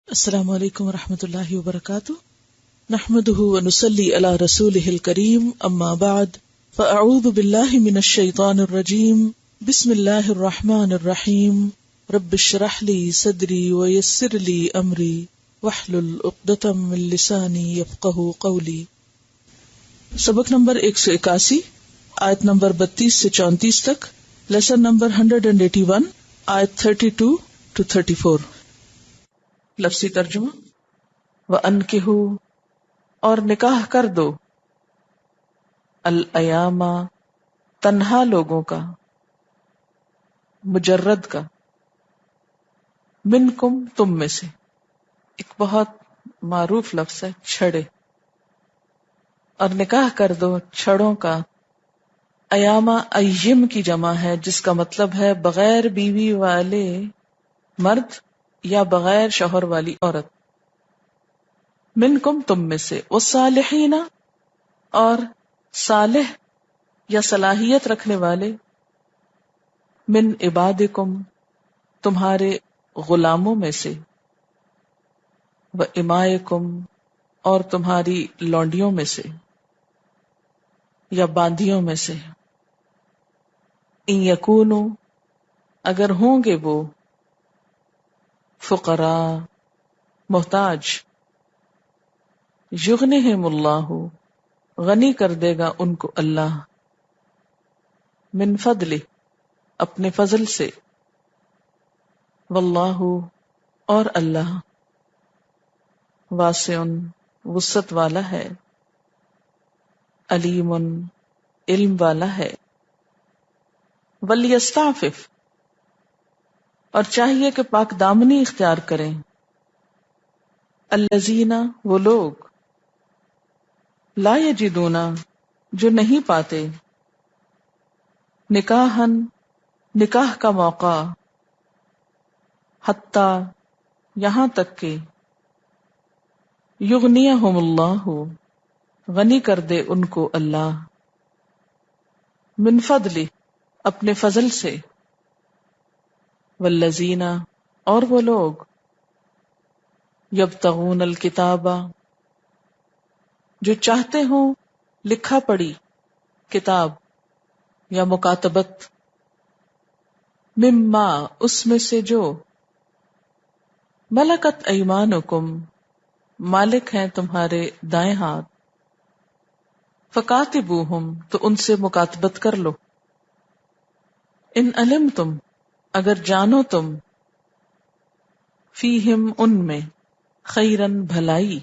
السلام علیکم ورحمۃ اللہ وبرکاتہ، نحمده ونصلی علی رسولہ الکریم، اما بعد فاعوذ باللہ من الشیطان الرجیم، بسم اللہ الرحمن الرحیم، رب اشرح لی صدری ویسر لی امری واحلل عقدۃ من لسانی یفقہوا قولی۔ سبق نمبر 181، آیت نمبر 32 سے 34 تک، لیسن نمبر 181، آیت 32 to 34۔ لفظی ترجمہ، وَأَنْكِحُوا، اور نکاح کر دو، الایام، تنہا لوگوں کا، مجرد کا، منکم، تم میں سے، ایک بہت معروف لفظ ہے چھڑے، اور نکاح کر دو چھڑوں کا۔ ایامہ ایم کی جمع ہے، جس کا مطلب ہے بغیر بیوی والے مرد یا بغیر شوہر والی عورت، منکم، تم میں سے، والصالحین، اور صالح یا صلاحیت رکھنے والے، من عبادکم، تمہارے غلاموں میں سے، وامائکم، اور تمہاری لونڈیوں میں سے یا باندیوں میں سے، ان یکونوا، اگر ہوں گے وہ، فقراء، محتاج، یغنہم اللہ، غنی کر دے گا ان کو اللہ، من فضلہ، اپنے فضل سے، واللہ، اور اللہ، واسع، وسعت والا ہے، علیم، علم والا ہے۔ ولیستعفف، اور چاہیے کہ پاک دامنی اختیار کریں، الذین، وہ لوگ، لا یجدون، جو نہیں پاتے، نکاحن، نکاح کا موقع، حتی، یہاں تک کہ، یغنیہم اللہ، غنی کر دے ان کو اللہ، من فضلہ، اپنے فضل سے، والذین، اور وہ لوگ، یبتغون الکتاب، جو چاہتے ہوں لکھا پڑھی کتاب یا مکاتبت، مما، اس میں سے جو، ملکت ایمانکم، مالک ہیں تمہارے دائیں ہاتھ، فکاتبوہم، تو ان سے مکاتبت کر لو، ان علمتم، اگر جانو تم، فیہم، ان میں، خیرن، بھلائی،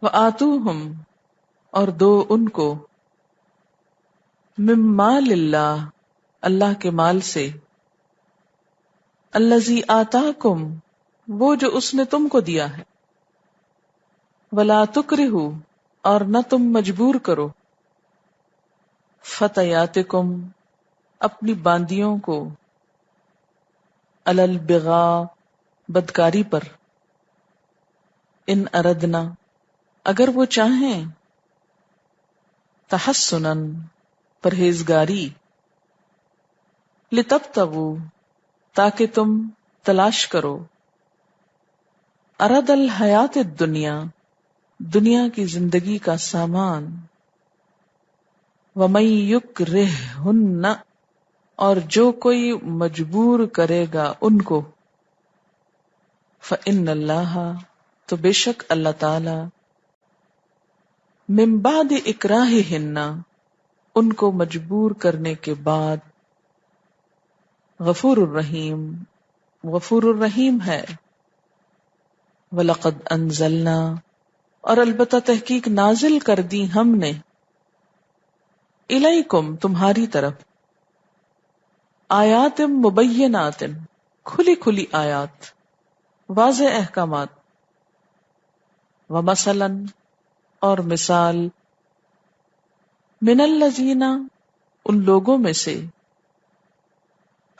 وآتوہم، اور دو ان کو، من مال اللہ، اللہ کے مال سے، الذی آتاکم، وہ جو اس نے تم کو دیا ہے، ولا تکرہوا، اور نہ تم مجبور کرو، فتیاتکم، اپنی باندیوں کو، علی البغاء، بدکاری پر، ان اردنا، اگر وہ چاہیں، تحسنا، پرہیزگاری، لتبتغوا، تاکہ تم تلاش کرو، عرض الحیات الدنیا، دنیا کی زندگی کا سامان، ومن یکرہہن، اور جو کوئی مجبور کرے گا ان کو، فإن اللہ، تو بے شک اللہ تعالی، من بعد اکراہہن، ان کو مجبور کرنے کے بعد، غفور الرحیم، غفور الرحیم ہے، وَلَقَدْ أَنزَلْنَا، اور البتہ تحقیق نازل کر دی ہم نے، الیکم، تمہاری طرف، آیات مبینات، کھلی کھلی آیات، واضح احکامات، ومثلا، اور مثال، من الذین، ان لوگوں میں سے،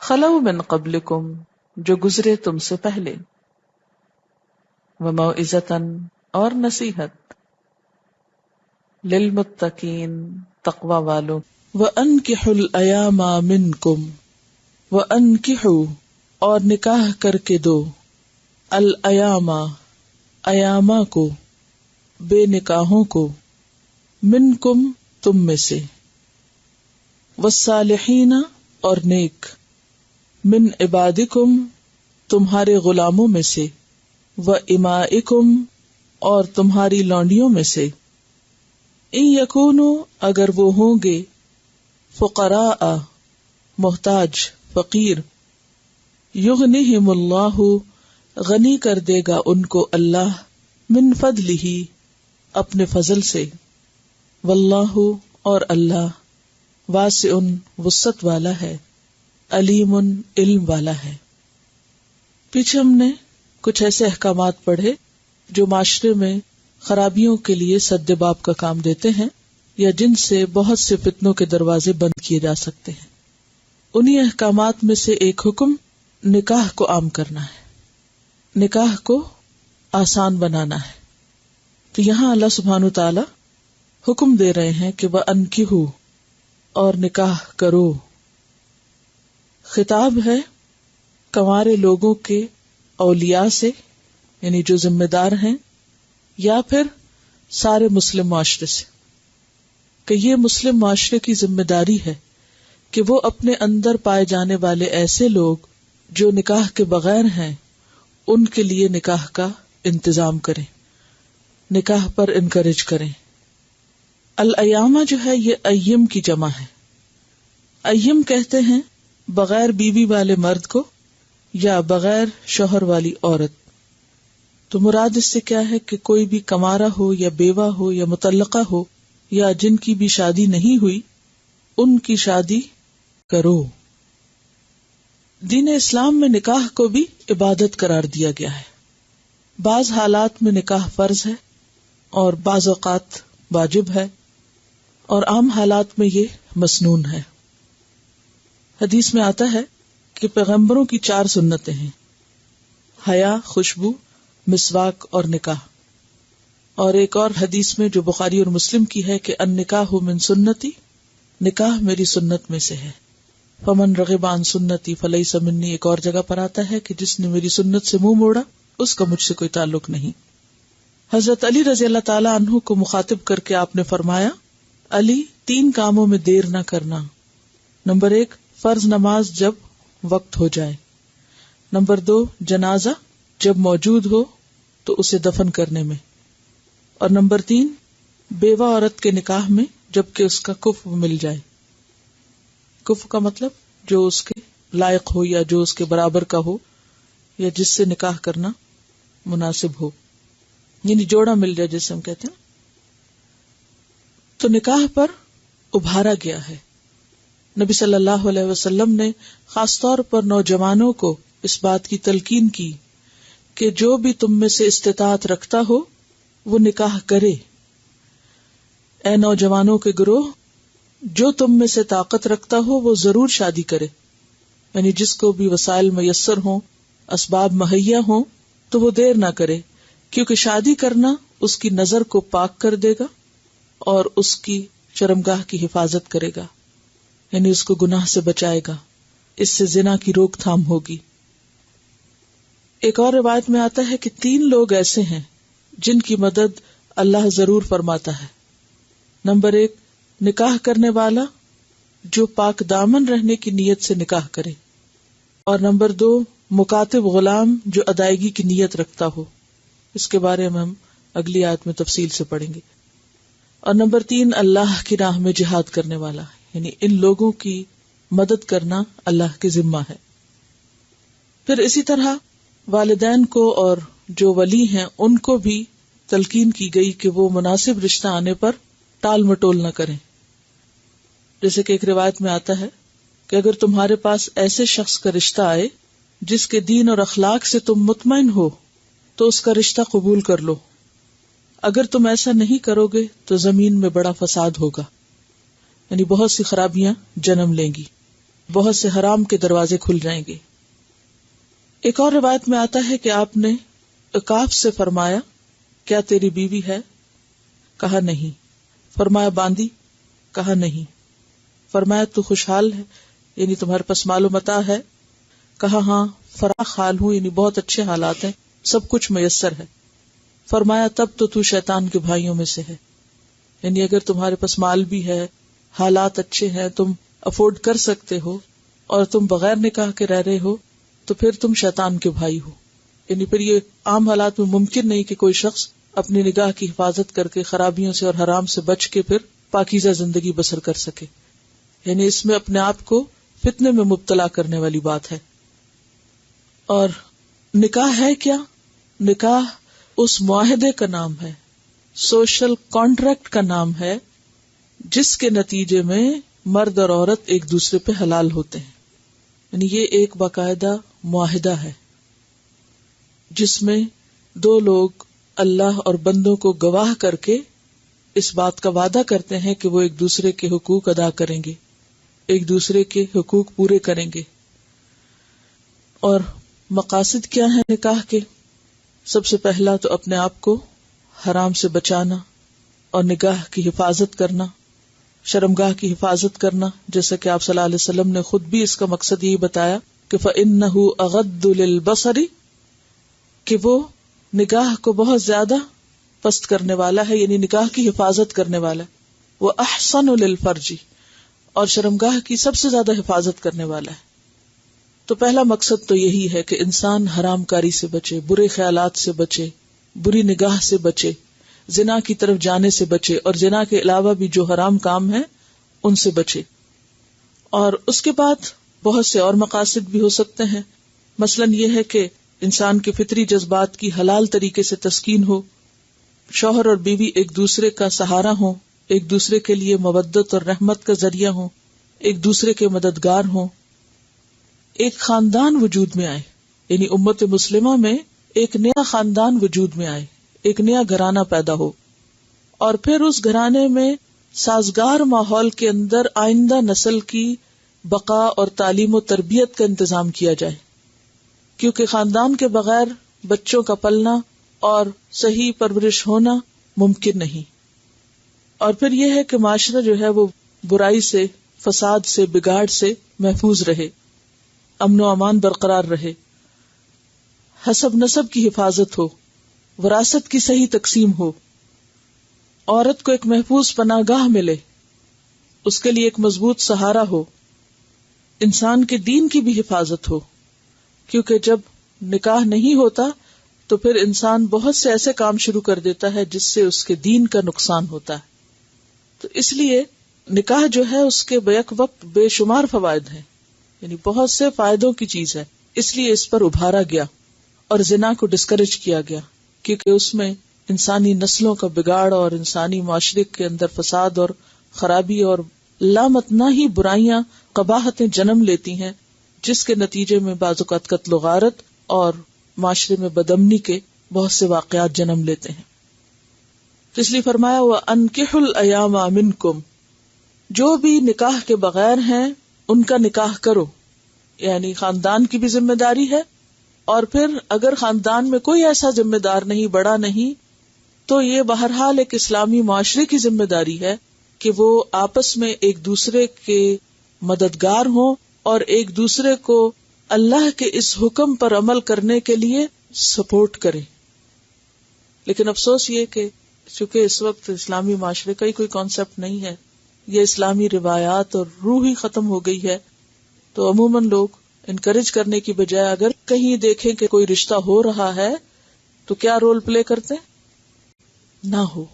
خلو من قبلکم، جو گزرے تم سے پہلے، وموعظۃ، اور نصیحت، للمتقین، تقوی والوں، وَأَنْكِحُوا الْأَيَامَ مِنْكُمْ، وَأَنْكِحُوا، اور نکاح کر کے دو، الایاما ایاما کو، بے نکاحوں کو، منکم تم میں سے، والصالحین اور نیک، من عبادکم تمہارے غلاموں میں سے، وامائکم اور تمہاری لونڈیوں میں سے، ان یکونوا اگر وہ ہوں گے، فقراء محتاج فقیر، یغنیہم اللہ غنی کر دے گا ان کو اللہ، من فضلہ اپنے فضل سے، واللہ اور اللہ، واسع وسعت والا ہے، علیم علم والا ہے۔ پیچھے ہم نے کچھ ایسے احکامات پڑھے جو معاشرے میں خرابیوں کے لیے سد باب کا کام دیتے ہیں یا جن سے بہت سے فتنوں کے دروازے بند کیے جا سکتے ہیں۔ انہی احکامات میں سے ایک حکم نکاح کو عام کرنا ہے، نکاح کو آسان بنانا ہے۔ تو یہاں اللہ سبحانہ تعالی حکم دے رہے ہیں کہ وَأَنْكِحُوا اور نکاح کرو۔ خطاب ہے کنوارے لوگوں کے اولیاء سے، یعنی جو ذمہ دار ہیں، یا پھر سارے مسلم معاشرے سے، کہ یہ مسلم معاشرے کی ذمہ داری ہے کہ وہ اپنے اندر پائے جانے والے ایسے لوگ جو نکاح کے بغیر ہیں ان کے لیے نکاح کا انتظام کریں، نکاح پر انکریج کریں۔ الایامہ جو ہے یہ ایم کی جمع ہے۔ ایم کہتے ہیں بغیر بیوی والے مرد کو یا بغیر شوہر والی عورت۔ تو مراد اس سے کیا ہے کہ کوئی بھی کنوارا ہو یا بیوہ ہو یا مطلقہ ہو یا جن کی بھی شادی نہیں ہوئی، ان کی شادی کرو۔ دین اسلام میں نکاح کو بھی عبادت قرار دیا گیا ہے۔ بعض حالات میں نکاح فرض ہے اور بعض اوقات واجب ہے، اور عام حالات میں یہ مسنون ہے۔ حدیث میں آتا ہے کہ پیغمبروں کی 4 سنتیں ہیں: حیا، خوشبو، مسواک اور نکاح۔ اور ایک اور حدیث میں جو بخاری اور مسلم کی ہے کہ النکاح من سنتی، نکاح میری سنت میں سے ہے۔ فمن رغب عن سنتی فلیس منی، ایک اور جگہ پر آتا ہے کہ جس نے میری سنت سے منہ موڑا اس کا مجھ سے کوئی تعلق نہیں۔ حضرت علی رضی اللہ تعالی عنہ کو مخاطب کر کے آپ نے فرمایا، علی 3 کاموں میں دیر نہ کرنا۔ نمبر 1 فرض نماز جب وقت ہو جائے، نمبر 2 جنازہ جب موجود ہو تو اسے دفن کرنے میں، اور نمبر 3 بیوہ عورت کے نکاح میں جبکہ اس کا کفو مل جائے۔ کفو کا مطلب جو اس کے لائق ہو یا جو اس کے برابر کا ہو یا جس سے نکاح کرنا مناسب ہو، یعنی جوڑا مل جائے جسے ہم کہتے ہیں۔ تو نکاح پر ابھارا گیا ہے۔ نبی صلی اللہ علیہ وسلم نے خاص طور پر نوجوانوں کو اس بات کی تلقین کی کہ جو بھی تم میں سے استطاعت رکھتا ہو وہ نکاح کرے۔ اے نوجوانوں کے گروہ، جو تم میں سے طاقت رکھتا ہو وہ ضرور شادی کرے، یعنی جس کو بھی وسائل میسر ہوں، اسباب مہیا ہوں، تو وہ دیر نہ کرے، کیونکہ شادی کرنا اس کی نظر کو پاک کر دے گا اور اس کی شرمگاہ کی حفاظت کرے گا، یعنی اس کو گناہ سے بچائے گا، اس سے زنا کی روک تھام ہوگی۔ ایک اور روایت میں آتا ہے کہ 3 لوگ ایسے ہیں جن کی مدد اللہ ضرور فرماتا ہے۔ نمبر 1 نکاح کرنے والا جو پاک دامن رہنے کی نیت سے نکاح کرے، اور نمبر 2 مکاتب غلام جو ادائیگی کی نیت رکھتا ہو، اس کے بارے میں ہم اگلی آیت میں تفصیل سے پڑھیں گے، اور نمبر 3 اللہ کی راہ میں جہاد کرنے والا، یعنی ان لوگوں کی مدد کرنا اللہ کے ذمہ ہے۔ پھر اسی طرح والدین کو اور جو ولی ہیں ان کو بھی تلقین کی گئی کہ وہ مناسب رشتہ آنے پر ٹال مٹول نہ کریں۔ جیسے کہ ایک روایت میں آتا ہے کہ اگر تمہارے پاس ایسے شخص کا رشتہ آئے جس کے دین اور اخلاق سے تم مطمئن ہو تو اس کا رشتہ قبول کر لو، اگر تم ایسا نہیں کرو گے تو زمین میں بڑا فساد ہوگا، یعنی بہت سی خرابیاں جنم لیں گی، بہت سے حرام کے دروازے کھل جائیں گے۔ ایک اور روایت میں آتا ہے کہ آپ نے عقاف سے فرمایا، کیا تیری بیوی ہے؟ کہا نہیں۔ فرمایا باندی؟ کہا نہیں۔ فرمایا تو خوشحال ہے، یعنی تمہارے پاس مال و متاع ہے؟ کہا ہاں، فراخ حال ہوں، یعنی بہت اچھے حالات ہیں، سب کچھ میسر ہے. فرمایا تب تو شیطان کے بھائیوں میں سے ہے. یعنی اگر تمہارے پاس مال بھی ہے، حالات اچھے ہیں، تم افورڈ کر سکتے ہو اور تم بغیر نکاح کے رہ رہے ہو تو پھر تم شیطان کے بھائی ہو. یعنی پھر یہ عام حالات میں ممکن نہیں کہ کوئی شخص اپنی نگاہ کی حفاظت کر کے خرابیوں سے اور حرام سے بچ کے پھر پاکیزہ زندگی بسر کر سکے. یعنی اس میں اپنے آپ کو فتنے میں مبتلا کرنے والی بات ہے. اور نکاح ہے کیا؟ نکاح اس معاہدے کا نام ہے، سوشل کانٹریکٹ کا نام ہے، جس کے نتیجے میں مرد اور عورت ایک دوسرے پہ حلال ہوتے ہیں. یعنی یہ ایک باقاعدہ معاہدہ ہے جس میں دو لوگ اللہ اور بندوں کو گواہ کر کے اس بات کا وعدہ کرتے ہیں کہ وہ ایک دوسرے کے حقوق ادا کریں گے، ایک دوسرے کے حقوق پورے کریں گے. اور مقاصد کیا ہے نکاح کے؟ سب سے پہلا تو اپنے آپ کو حرام سے بچانا اور نگاہ کی حفاظت کرنا، شرمگاہ کی حفاظت کرنا، جیسا کہ آپ صلی اللہ علیہ وسلم نے خود بھی اس کا مقصد یہی بتایا کہ فَإِنَّهُ أَغَضُّ لِلْبَصَرِ، کہ وہ نگاہ کو بہت زیادہ پست کرنے والا ہے، یعنی نگاہ کی حفاظت کرنے والا. وہ احسن للفرج، اور شرمگاہ کی سب سے زیادہ حفاظت کرنے والا ہے. تو پہلا مقصد تو یہی ہے کہ انسان حرام کاری سے بچے، برے خیالات سے بچے، بری نگاہ سے بچے، زنا کی طرف جانے سے بچے، اور زنا کے علاوہ بھی جو حرام کام ہیں ان سے بچے. اور اس کے بعد بہت سے اور مقاصد بھی ہو سکتے ہیں. مثلاً یہ ہے کہ انسان کے فطری جذبات کی حلال طریقے سے تسکین ہو، شوہر اور بیوی ایک دوسرے کا سہارا ہوں، ایک دوسرے کے لیے مودت اور رحمت کا ذریعہ ہوں، ایک دوسرے کے مددگار ہوں، ایک خاندان وجود میں آئے. یعنی امت مسلمہ میں ایک نیا خاندان وجود میں آئے، ایک نیا گھرانہ پیدا ہو، اور پھر اس گھرانے میں سازگار ماحول کے اندر آئندہ نسل کی بقا اور تعلیم و تربیت کا انتظام کیا جائے، کیونکہ خاندان کے بغیر بچوں کا پلنا اور صحیح پرورش ہونا ممکن نہیں. اور پھر یہ ہے کہ معاشرہ جو ہے وہ برائی سے، فساد سے، بگاڑ سے محفوظ رہے، امن و امان برقرار رہے، حسب نسب کی حفاظت ہو، وراثت کی صحیح تقسیم ہو، عورت کو ایک محفوظ پناہ گاہ ملے، اس کے لیے ایک مضبوط سہارا ہو، انسان کے دین کی بھی حفاظت ہو. کیونکہ جب نکاح نہیں ہوتا تو پھر انسان بہت سے ایسے کام شروع کر دیتا ہے جس سے اس کے دین کا نقصان ہوتا ہے. تو اس لیے نکاح جو ہے اس کے بیک وقت بے شمار فوائد ہیں، یعنی بہت سے فائدوں کی چیز ہے. اس لیے اس پر ابھارا گیا اور زنا کو ڈسکریج کیا گیا، کیونکہ اس میں انسانی نسلوں کا بگاڑ اور انسانی معاشرے کے اندر فساد اور خرابی اور لامتناہی ہی برائیاں، قباحتیں جنم لیتی ہیں، جس کے نتیجے میں بعض اوقات قتل و غارت اور معاشرے میں بدامنی کے بہت سے واقعات جنم لیتے ہیں. اس لیے فرمایا وَأَنكِحُوا الْأَيَامَ مِنكُمْ، جو بھی نکاح کے بغیر ہیں ان کا نکاح کرو. یعنی خاندان کی بھی ذمہ داری ہے، اور پھر اگر خاندان میں کوئی ایسا ذمہ دار نہیں، بڑا نہیں، تو یہ بہرحال ایک اسلامی معاشرے کی ذمہ داری ہے کہ وہ آپس میں ایک دوسرے کے مددگار ہوں اور ایک دوسرے کو اللہ کے اس حکم پر عمل کرنے کے لیے سپورٹ کریں. لیکن افسوس یہ کہ چونکہ اس وقت اسلامی معاشرے کا ہی کوئی کانسیپٹ نہیں ہے، یہ اسلامی روایات اور روح ہی ختم ہو گئی ہے، تو عموماً لوگ انکریج کرنے کی بجائے اگر کہیں دیکھیں کہ کوئی رشتہ ہو رہا ہے تو کیا رول پلے کرتے؟ نہ ہو،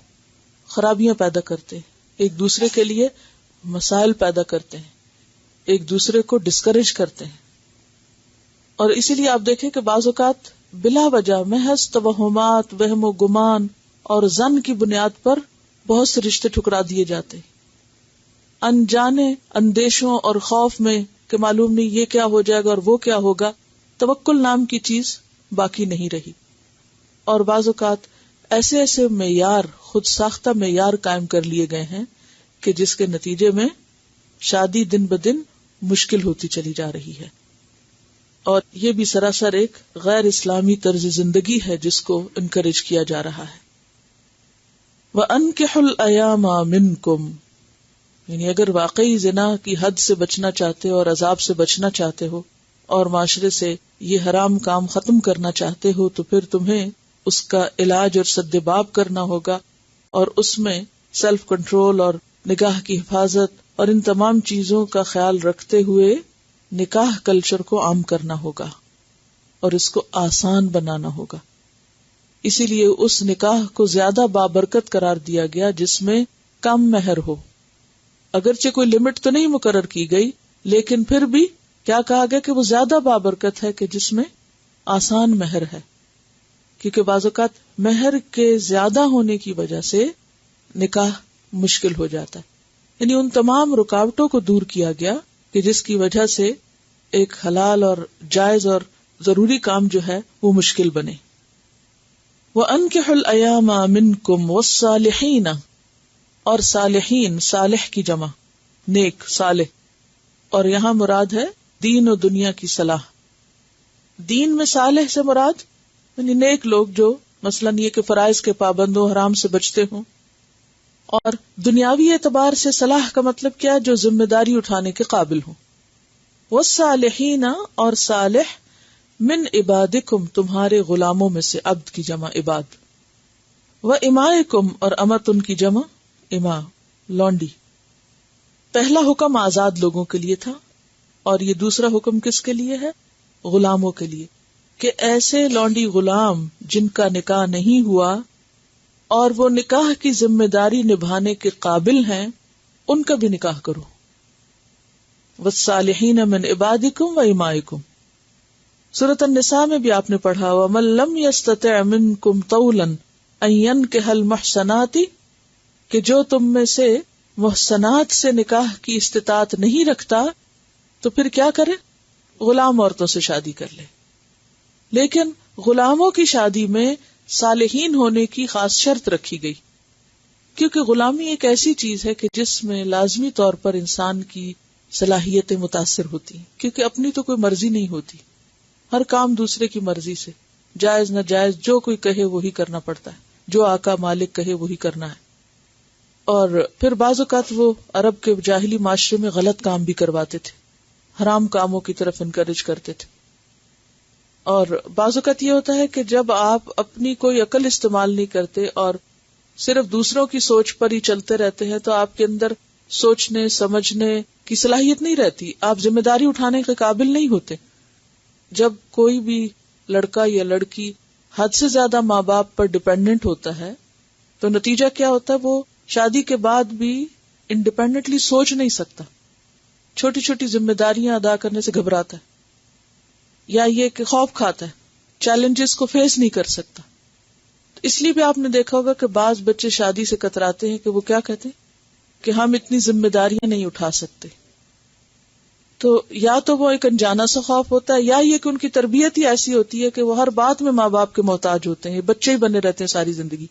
خرابیاں پیدا کرتے، ایک دوسرے کے لیے مسائل پیدا کرتے ہیں، ایک دوسرے کو ڈسکریج کرتے ہیں. اور اسی لیے آپ دیکھیں کہ بعض اوقات بلا وجہ محض توہمات، وہم و گمان اور ظن کی بنیاد پر بہت سے رشتے ٹھکرا دیے جاتے، انجانے اندیشوں اور خوف میں کہ معلوم نہیں یہ کیا ہو جائے گا اور وہ کیا ہوگا، توکل نام کی چیز باقی نہیں رہی. اور بعض اوقات ایسے ایسے معیار، خود ساختہ معیار قائم کر لیے گئے ہیں کہ جس کے نتیجے میں شادی دن بدن مشکل ہوتی چلی جا رہی ہے. اور یہ بھی سراسر ایک غیر اسلامی طرز زندگی ہے جس کو انکریج کیا جا رہا ہے. وَأَنكِحُوا الْأَيَامَ مِنكُمْ، یعنی اگر واقعی زنا کی حد سے بچنا چاہتے ہو اور عذاب سے بچنا چاہتے ہو اور معاشرے سے یہ حرام کام ختم کرنا چاہتے ہو تو پھر تمہیں اس کا علاج اور سدباب کرنا ہوگا، اور اس میں سیلف کنٹرول اور نکاح کی حفاظت اور ان تمام چیزوں کا خیال رکھتے ہوئے نکاح کلچر کو عام کرنا ہوگا اور اس کو آسان بنانا ہوگا. اسی لیے اس نکاح کو زیادہ بابرکت قرار دیا گیا جس میں کم مہر ہو. اگرچہ کوئی لمٹ تو نہیں مقرر کی گئی، لیکن پھر بھی کیا کہا گیا کہ وہ زیادہ بابرکت ہے کہ جس میں آسان مہر ہے، کیونکہ بعض اوقات مہر کے زیادہ ہونے کی وجہ سے نکاح مشکل ہو جاتا ہے. یعنی ان تمام رکاوٹوں کو دور کیا گیا کہ جس کی وجہ سے ایک حلال اور جائز اور ضروری کام جو ہے وہ مشکل بنے. وَأَنكِحُوا الْأَيَامَ مِنْكُمْ وَالصَّالِحِينَ، اور صالحین، صالح کی جمع نیک، صالح، اور یہاں مراد ہے دین و دنیا کی صلاح. دین میں صالح سے مراد یعنی نیک لوگ جو مثلاً یہ کہ فرائض کے پابند ہوں، حرام سے بچتے ہوں. اور دنیاوی اعتبار سے صلاح کا مطلب کیا؟ جو ذمہ داری اٹھانے کے قابل ہوں. والصالحین، اور صالح، من عبادکم، تمہارے غلاموں میں سے، عبد کی جمع عباد، وامائکم، اور امت ان کی جمع اماء، لونڈی. پہلا حکم آزاد لوگوں کے لیے تھا اور یہ دوسرا حکم کس کے لیے ہے؟ غلاموں کے لیے، کہ ایسے لونڈی غلام جن کا نکاح نہیں ہوا اور وہ نکاح کی ذمہ داری نبھانے کے قابل ہیں، ان کا بھی نکاح کرو. والصالحین من عبادکم وامائکم. سورۃ النساء میں بھی آپ نے پڑھا وَمَن لَّمْ يَسْتَطِعْ مِنْكُمْ طَوْلًا أَن يَنكِحَ الْمُحْصَنَاتِ، کہ جو تم میں سے محسنات سے نکاح کی استطاعت نہیں رکھتا تو پھر کیا کرے؟ غلام عورتوں سے شادی کر لے. لیکن غلاموں کی شادی میں صالحین ہونے کی خاص شرط رکھی گئی، کیونکہ غلامی ایک ایسی چیز ہے کہ جس میں لازمی طور پر انسان کی صلاحیتیں متاثر ہوتی ہیں، کیونکہ اپنی تو کوئی مرضی نہیں ہوتی، ہر کام دوسرے کی مرضی سے، جائز نہ جائز جو کوئی کہے وہی کرنا پڑتا ہے، جو آقا مالک کہے وہی کرنا ہے. اور پھر بعض اوقات وہ عرب کے جاہلی معاشرے میں غلط کام بھی کرواتے تھے، حرام کاموں کی طرف انکریج کرتے تھے. اور بعض اوقات یہ ہوتا ہے کہ جب آپ اپنی کوئی عقل استعمال نہیں کرتے اور صرف دوسروں کی سوچ پر ہی چلتے رہتے ہیں تو آپ کے اندر سوچنے سمجھنے کی صلاحیت نہیں رہتی، آپ ذمہ داری اٹھانے کے قابل نہیں ہوتے. جب کوئی بھی لڑکا یا لڑکی حد سے زیادہ ماں باپ پر ڈیپینڈنٹ ہوتا ہے تو نتیجہ کیا ہوتا ہے؟ وہ شادی کے بعد بھی انڈیپینڈنٹلی سوچ نہیں سکتا، چھوٹی چھوٹی ذمہ داریاں ادا کرنے سے گھبراتا ہے، یا یہ کہ خوف کھاتا ہے، چیلنجز کو فیس نہیں کر سکتا. اس لیے بھی آپ نے دیکھا ہوگا کہ بعض بچے شادی سے کتراتے ہیں کہ وہ کیا کہتے ہیں کہ ہم اتنی ذمہ داریاں نہیں اٹھا سکتے. تو یا تو وہ ایک انجانا سا خوف ہوتا ہے، یا یہ کہ ان کی تربیت ہی ایسی ہوتی ہے کہ وہ ہر بات میں ماں باپ کے محتاج ہوتے ہیں، بچے ہی بنے رہتے ہیں ساری زندگی.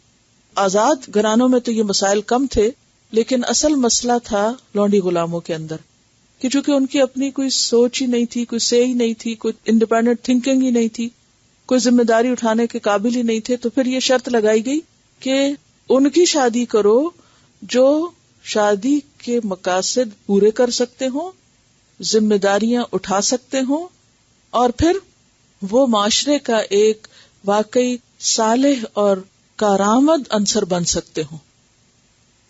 آزاد گھرانوں میں تو یہ مسائل کم تھے، لیکن اصل مسئلہ تھا لونڈی غلاموں کے اندر، کہ چونکہ ان کی اپنی کوئی سوچ ہی نہیں تھی، کوئی سے ہی نہیں تھی، کوئی انڈیپینڈنٹ تھنکنگ ہی نہیں تھی، کوئی ذمہ داری اٹھانے کے قابل ہی نہیں تھے، تو پھر یہ شرط لگائی گئی کہ ان کی شادی کرو جو شادی کے مقاصد پورے کر سکتے ہوں، ذمہ داریاں اٹھا سکتے ہوں، اور پھر وہ معاشرے کا ایک واقعی صالح اور کارآمد عنصر بن سکتے ہوں.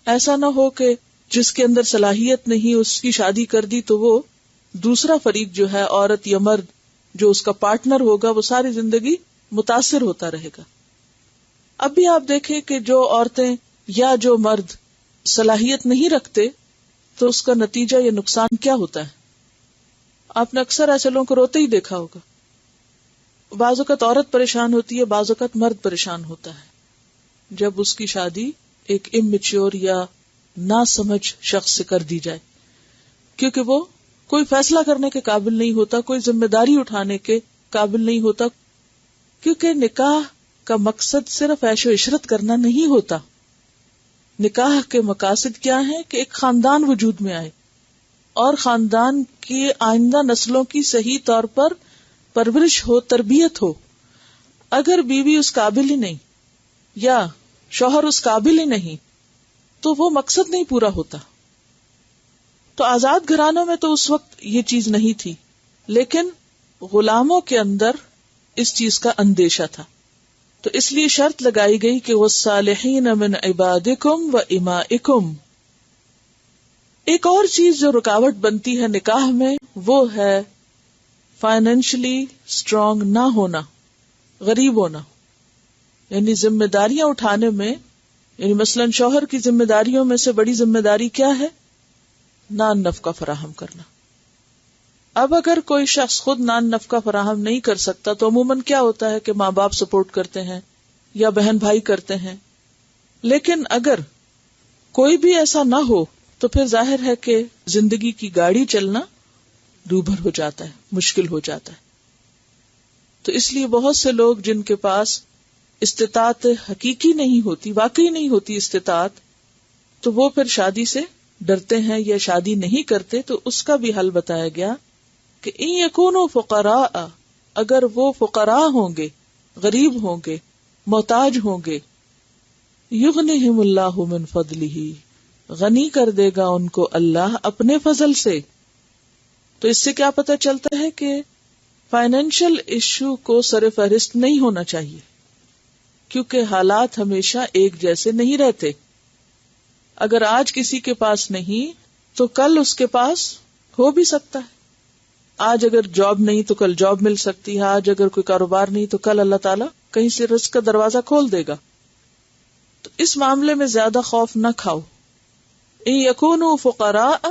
ایسا نہ ہو کہ جس کے اندر صلاحیت نہیں اس کی شادی کر دی تو وہ دوسرا فریق جو ہے، عورت یا مرد جو اس کا پارٹنر ہوگا، وہ ساری زندگی متاثر ہوتا رہے گا. اب بھی آپ دیکھیں کہ جو عورتیں یا جو مرد صلاحیت نہیں رکھتے تو اس کا نتیجہ یا نقصان کیا ہوتا ہے؟ آپ نے اکثر ایسے لوگوں کو روتے ہی دیکھا ہوگا. بعض اوقات عورت پریشان ہوتی ہے، بعض اوقات مرد پریشان ہوتا ہے جب اس کی شادی ایک اممیچیور یا نا سمجھ شخص سے کر دی جائے، کیونکہ وہ کوئی فیصلہ کرنے کے قابل نہیں ہوتا، کوئی ذمہ داری اٹھانے کے قابل نہیں ہوتا. کیونکہ نکاح کا مقصد صرف عیش و عشرت کرنا نہیں ہوتا. نکاح کے مقاصد کیا ہیں؟ کہ ایک خاندان وجود میں آئے اور خاندان کی آئندہ نسلوں کی صحیح طور پر پرورش ہو، تربیت ہو. اگر بیوی اس قابل ہی نہیں یا شوہر اس قابل ہی نہیں تو وہ مقصد نہیں پورا ہوتا. تو آزاد گھرانوں میں تو اس وقت یہ چیز نہیں تھی، لیکن غلاموں کے اندر اس چیز کا اندیشہ تھا، تو اس لیے شرط لگائی گئی کہ والصالحین من عبادکم و امائکم. ایک اور چیز جو رکاوٹ بنتی ہے نکاح میں وہ ہے فائنینشلی اسٹرانگ نہ ہونا، غریب ہونا. یعنی ذمہ داریاں اٹھانے میں، یعنی مثلاً شوہر کی ذمہ داریوں میں سے بڑی ذمہ داری کیا ہے؟ نان نفقہ فراہم کرنا. اب اگر کوئی شخص خود نان نفقہ فراہم نہیں کر سکتا تو عموماً کیا ہوتا ہے کہ ماں باپ سپورٹ کرتے ہیں یا بہن بھائی کرتے ہیں. لیکن اگر کوئی بھی ایسا نہ ہو تو پھر ظاہر ہے کہ زندگی کی گاڑی چلنا دوبھر ہو جاتا ہے، مشکل ہو جاتا ہے. تو اس لیے بہت سے لوگ جن کے پاس استطاعت حقیقی نہیں ہوتی، واقعی نہیں ہوتی استطاعت، تو وہ پھر شادی سے ڈرتے ہیں یا شادی نہیں کرتے. تو اس کا بھی حل بتایا گیا کہ ان یکونوا فقراء، اگر وہ فقراء ہوں گے، غریب ہوں گے، محتاج ہوں گے، یغنیہم اللہ من فضلہ، غنی کر دے گا ان کو اللہ اپنے فضل سے. تو اس سے کیا پتہ چلتا ہے کہ فائنینشل ایشو کو سر فہرست نہیں ہونا چاہیے، کیونکہ حالات ہمیشہ ایک جیسے نہیں رہتے. اگر آج کسی کے پاس نہیں تو کل اس کے پاس ہو بھی سکتا ہے. آج اگر جاب نہیں تو کل جاب مل سکتی ہے، آج اگر کوئی کاروبار نہیں تو کل اللہ تعالیٰ کہیں سے رزق کا دروازہ کھول دے گا. تو اس معاملے میں زیادہ خوف نہ کھاؤ. ان یکونوا فقراء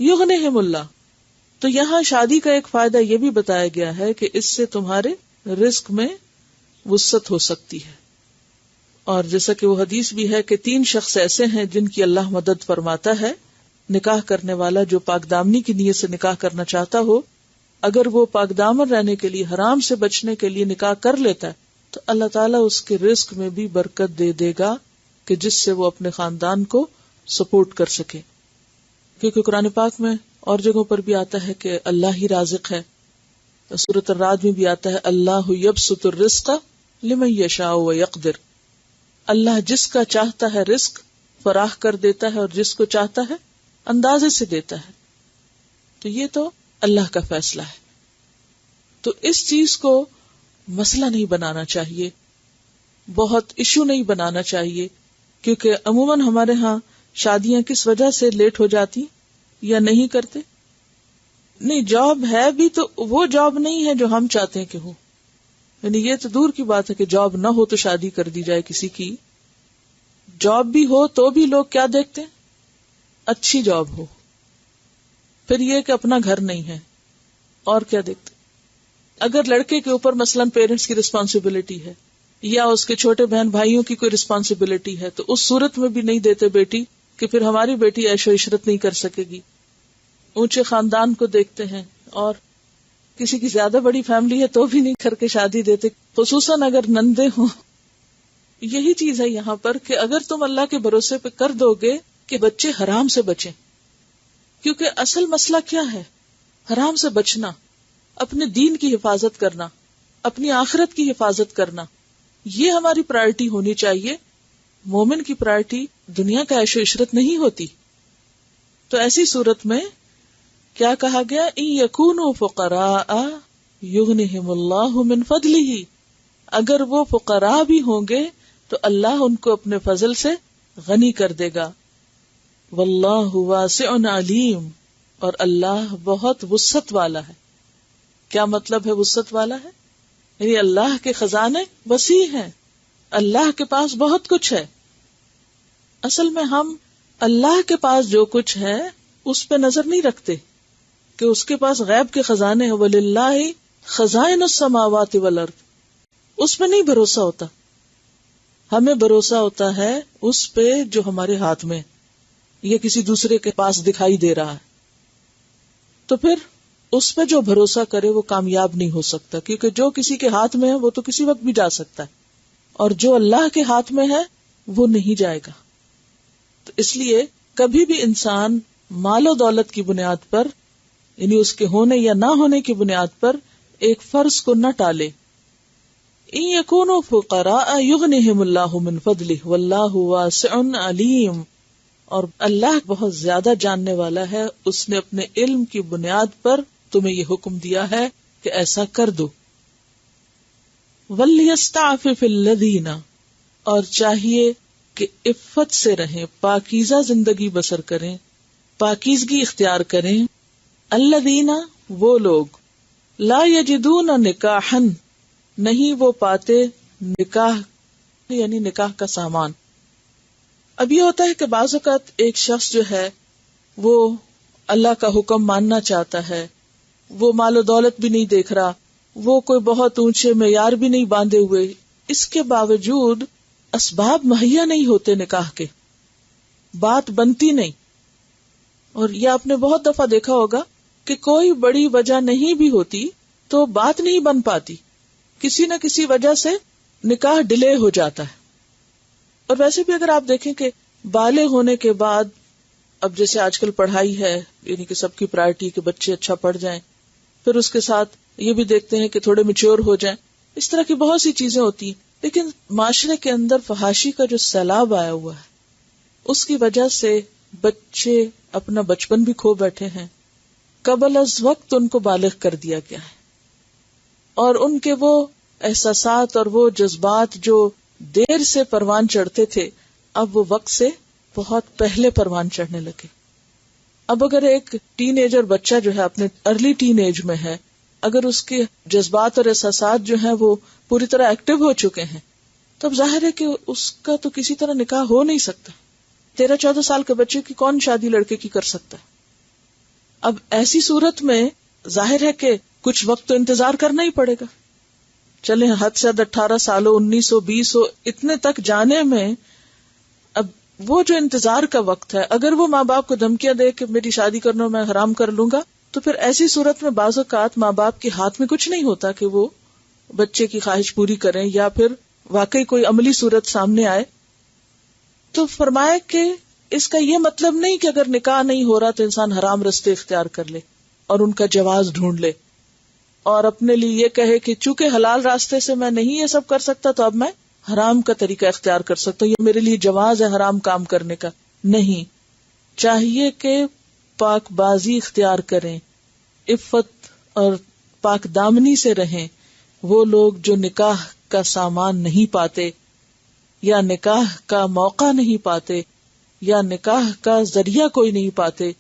یغنیہم اللہ. تو یہاں شادی کا ایک فائدہ یہ بھی بتایا گیا ہے کہ اس سے تمہارے رزق میں وسعت ہو سکتی ہے. اور جیسا کہ وہ حدیث بھی ہے کہ 3 شخص ایسے ہیں جن کی اللہ مدد فرماتا ہے. نکاح کرنے والا جو پاک دامنی کی نیت سے نکاح کرنا چاہتا ہو، اگر وہ پاک دامن رہنے کے لیے، حرام سے بچنے کے لیے نکاح کر لیتا ہے تو اللہ تعالیٰ اس کے رزق میں بھی برکت دے دے گا کہ جس سے وہ اپنے خاندان کو سپورٹ کر سکے. کیونکہ قرآن پاک میں اور جگہوں پر بھی آتا ہے کہ اللہ ہی رازق ہے. سورۃ الرعد میں بھی آتا ہے اللہ یبسط الرزق لمن یشاء ویقدر. اللہ جس کا چاہتا ہے رزق فراخ کر دیتا ہے اور جس کو چاہتا ہے اندازے سے دیتا ہے. تو یہ تو اللہ کا فیصلہ ہے. تو اس چیز کو مسئلہ نہیں بنانا چاہیے، بہت ایشو نہیں بنانا چاہیے، کیونکہ عموماً ہمارے ہاں شادیاں کس وجہ سے لیٹ ہو جاتی یا نہیں کرتے. نہیں، جاب ہے بھی تو وہ جاب نہیں ہے جو ہم چاہتے ہیں کہ ہو. یعنی یہ تو دور کی بات ہے کہ جاب نہ ہو تو شادی کر دی جائے کسی کی. جاب بھی ہو تو بھی لوگ کیا دیکھتے ہیں؟ اچھی جاب ہو. پھر یہ کہ اپنا گھر نہیں ہے، اور کیا دیکھتے؟ اگر لڑکے کے اوپر مثلاً پیرنٹس کی رسپانسبلٹی ہے یا اس کے چھوٹے بہن بھائیوں کی کوئی رسپانسبلٹی ہے تو اس صورت میں بھی نہیں دیتے بیٹی کہ پھر ہماری بیٹی عیش و عشرت نہیں کر سکے گی. اونچے خاندان کو دیکھتے ہیں، اور کسی کی زیادہ بڑی فیملی ہے تو بھی نہیں کر کے شادی دیتے، خصوصاً اگر نندے ہوں. یہی چیز ہے یہاں پر کہ اگر تم اللہ کے بھروسے پہ کر دو گے کہ بچے حرام سے بچیں، کیونکہ اصل مسئلہ کیا ہے؟ حرام سے بچنا، اپنے دین کی حفاظت کرنا، اپنی آخرت کی حفاظت کرنا، یہ ہماری پرائرٹی ہونی چاہیے. مومن کی پرائرٹی دنیا کا عیش و عشرت نہیں ہوتی. تو ایسی صورت میں کیا کہا گیا؟ ان یکونوا فقراء یغنیہم اللہ من فضلہ. اگر وہ فقراء بھی ہوں گے تو اللہ ان کو اپنے فضل سے غنی کر دے گا. واللہ واسع علیم. اور اللہ بہت وسعت والا ہے. کیا مطلب ہے وسعت والا ہے؟ یعنی اللہ کے خزانے وسیع ہیں، اللہ کے پاس بہت کچھ ہے. اصل میں ہم اللہ کے پاس جو کچھ ہے اس پہ نظر نہیں رکھتے کہ اس کے پاس غیب کے خزانے ہیں. وَلِلَّهِ خَزَائِنُ السَّمَاوَاتِ وَالْأَرْضِ. اس پہ نہیں بھروسہ ہوتا. ہمیں بھروسہ ہوتا ہے اس پہ جو ہمارے ہاتھ میں یا کسی دوسرے کے پاس دکھائی دے رہا ہے. تو پھر اس پہ جو بھروسہ کرے وہ کامیاب نہیں ہو سکتا، کیونکہ جو کسی کے ہاتھ میں ہے وہ تو کسی وقت بھی جا سکتا ہے، اور جو اللہ کے ہاتھ میں ہے وہ نہیں جائے گا. تو اس لیے کبھی بھی انسان مال و دولت کی بنیاد پر، یعنی اس کے ہونے یا نہ ہونے کی بنیاد پر ایک فرض کو نہ ٹالے. ان یکونوا فقراء یغنیہم اللہ من فضلہ واللہ واسع علیم. اور اللہ بہت زیادہ جاننے والا ہے. اس نے اپنے علم کی بنیاد پر تمہیں یہ حکم دیا ہے کہ ایسا کر دو. وَلْيَسْتَعْفِفِ الَّذِينَ، اور چاہیے کہ عفت سے رہیں، پاکیزہ زندگی بسر کریں، پاکیزگی اختیار کریں. الذین، وہ لوگ، لا یجدون نکاحا، نہیں وہ پاتے نکاح یعنی نکاح کا سامان. اب یہ ہوتا ہے کہ بعض اوقات ایک شخص جو ہے وہ اللہ کا حکم ماننا چاہتا ہے، وہ مال و دولت بھی نہیں دیکھ رہا، وہ کوئی بہت اونچے معیار بھی نہیں باندھے ہوئے، اس کے باوجود اسباب مہیا نہیں ہوتے نکاح کے، بات بنتی نہیں. اور یہ آپ نے بہت دفعہ دیکھا ہوگا کہ کوئی بڑی وجہ نہیں بھی ہوتی تو بات نہیں بن پاتی، کسی نہ کسی وجہ سے نکاح ڈیلے ہو جاتا ہے. اور ویسے بھی اگر آپ دیکھیں کہ بالغ ہونے کے بعد، اب جیسے آج کل پڑھائی ہے، یعنی کہ سب کی پرائرٹی کہ بچے اچھا پڑھ جائیں، پھر اس کے ساتھ یہ بھی دیکھتے ہیں کہ تھوڑے میچور ہو جائیں، اس طرح کی بہت سی چیزیں ہوتی ہیں. لیکن معاشرے کے اندر فحاشی کا جو سیلاب آیا ہوا ہے، اس کی وجہ سے بچے اپنا بچپن بھی کھو بیٹھے ہیں، قبل از وقت ان کو بالغ کر دیا گیا ہے، اور ان کے وہ احساسات اور وہ جذبات جو دیر سے پروان چڑھتے تھے اب وہ وقت سے بہت پہلے پروان چڑھنے لگے. اب اگر ایک ٹین ایجر بچہ جو ہے اپنے ارلی ٹین ایج میں ہے، اگر اس کے جذبات اور احساسات جو ہیں وہ پوری طرح ایکٹیو ہو چکے ہیں، تو اب ظاہر ہے کہ اس کا تو کسی طرح نکاح ہو نہیں سکتا. 13-14 سال کے بچے کی کون شادی لڑکے کی کر سکتا ہے؟ اب ایسی صورت میں ظاہر ہے کہ کچھ وقت تو انتظار کرنا ہی پڑے گا. چلیں حد سے حد 18 سال ہو، 19 ہو، 20 ہو، اتنے تک جانے میں اب وہ جو انتظار کا وقت ہے، اگر وہ ماں باپ کو دھمکیاں دے کہ میری شادی کرنا میں حرام کر لوں گا، تو پھر ایسی صورت میں بعض اوقات ماں باپ کے ہاتھ میں کچھ نہیں ہوتا کہ وہ بچے کی خواہش پوری کریں، یا پھر واقعی کوئی عملی صورت سامنے آئے. تو فرمایا کہ اس کا یہ مطلب نہیں کہ اگر نکاح نہیں ہو رہا تو انسان حرام رستے اختیار کر لے اور ان کا جواز ڈھونڈ لے، اور اپنے لیے یہ کہے کہ چونکہ حلال راستے سے میں نہیں یہ سب کر سکتا تو اب میں حرام کا طریقہ اختیار کر سکتا ہوں، یہ میرے لیے جواز ہے حرام کام کرنے کا. نہیں، چاہیے کہ پاک بازی اختیار کریں، عفت اور پاک دامنی سے رہیں. وہ لوگ جو نکاح کا سامان نہیں پاتے، یا نکاح کا موقع نہیں پاتے، یا نکاح کا ذریعہ کوئی نہیں پاتے،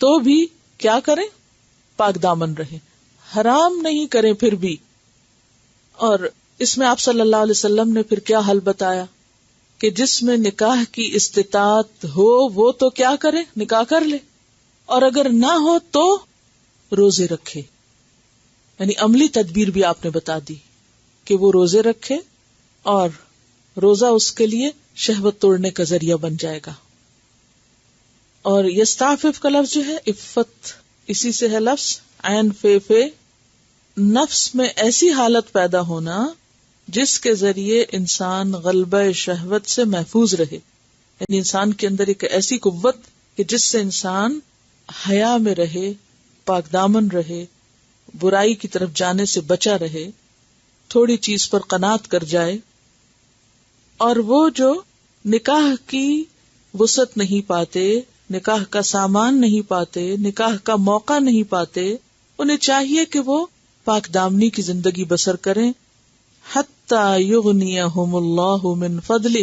تو بھی کیا کریں؟ پاک دامن رہیں، حرام نہیں کریں پھر بھی. اور اس میں آپ صلی اللہ علیہ وسلم نے پھر کیا حل بتایا کہ جس میں نکاح کی استطاعت ہو وہ تو کیا کرے؟ نکاح کر لے، اور اگر نہ ہو تو روزے رکھے. یعنی عملی تدبیر بھی آپ نے بتا دی کہ وہ روزے رکھے، اور روزہ اس کے لیے شہوت توڑنے کا ذریعہ بن جائے گا. اور یستعفف کا لفظ جو ہے عفت، اسی سے ہے لفظ عین فے، نفس میں ایسی حالت پیدا ہونا جس کے ذریعے انسان غلبہ شہوت سے محفوظ رہے. یعنی انسان کے اندر ایک ایسی قوت کہ جس سے انسان حیا میں رہے، پاک دامن رہے، برائی کی طرف جانے سے بچا رہے، تھوڑی چیز پر قناعت کر جائے. اور وہ جو نکاح کی وسعت نہیں پاتے، نکاح کا سامان نہیں پاتے، نکاح کا موقع نہیں پاتے، انہیں چاہیے کہ وہ پاک دامنی کی زندگی بسر کریں. حتی یغنیہم اللہ من فضلہ،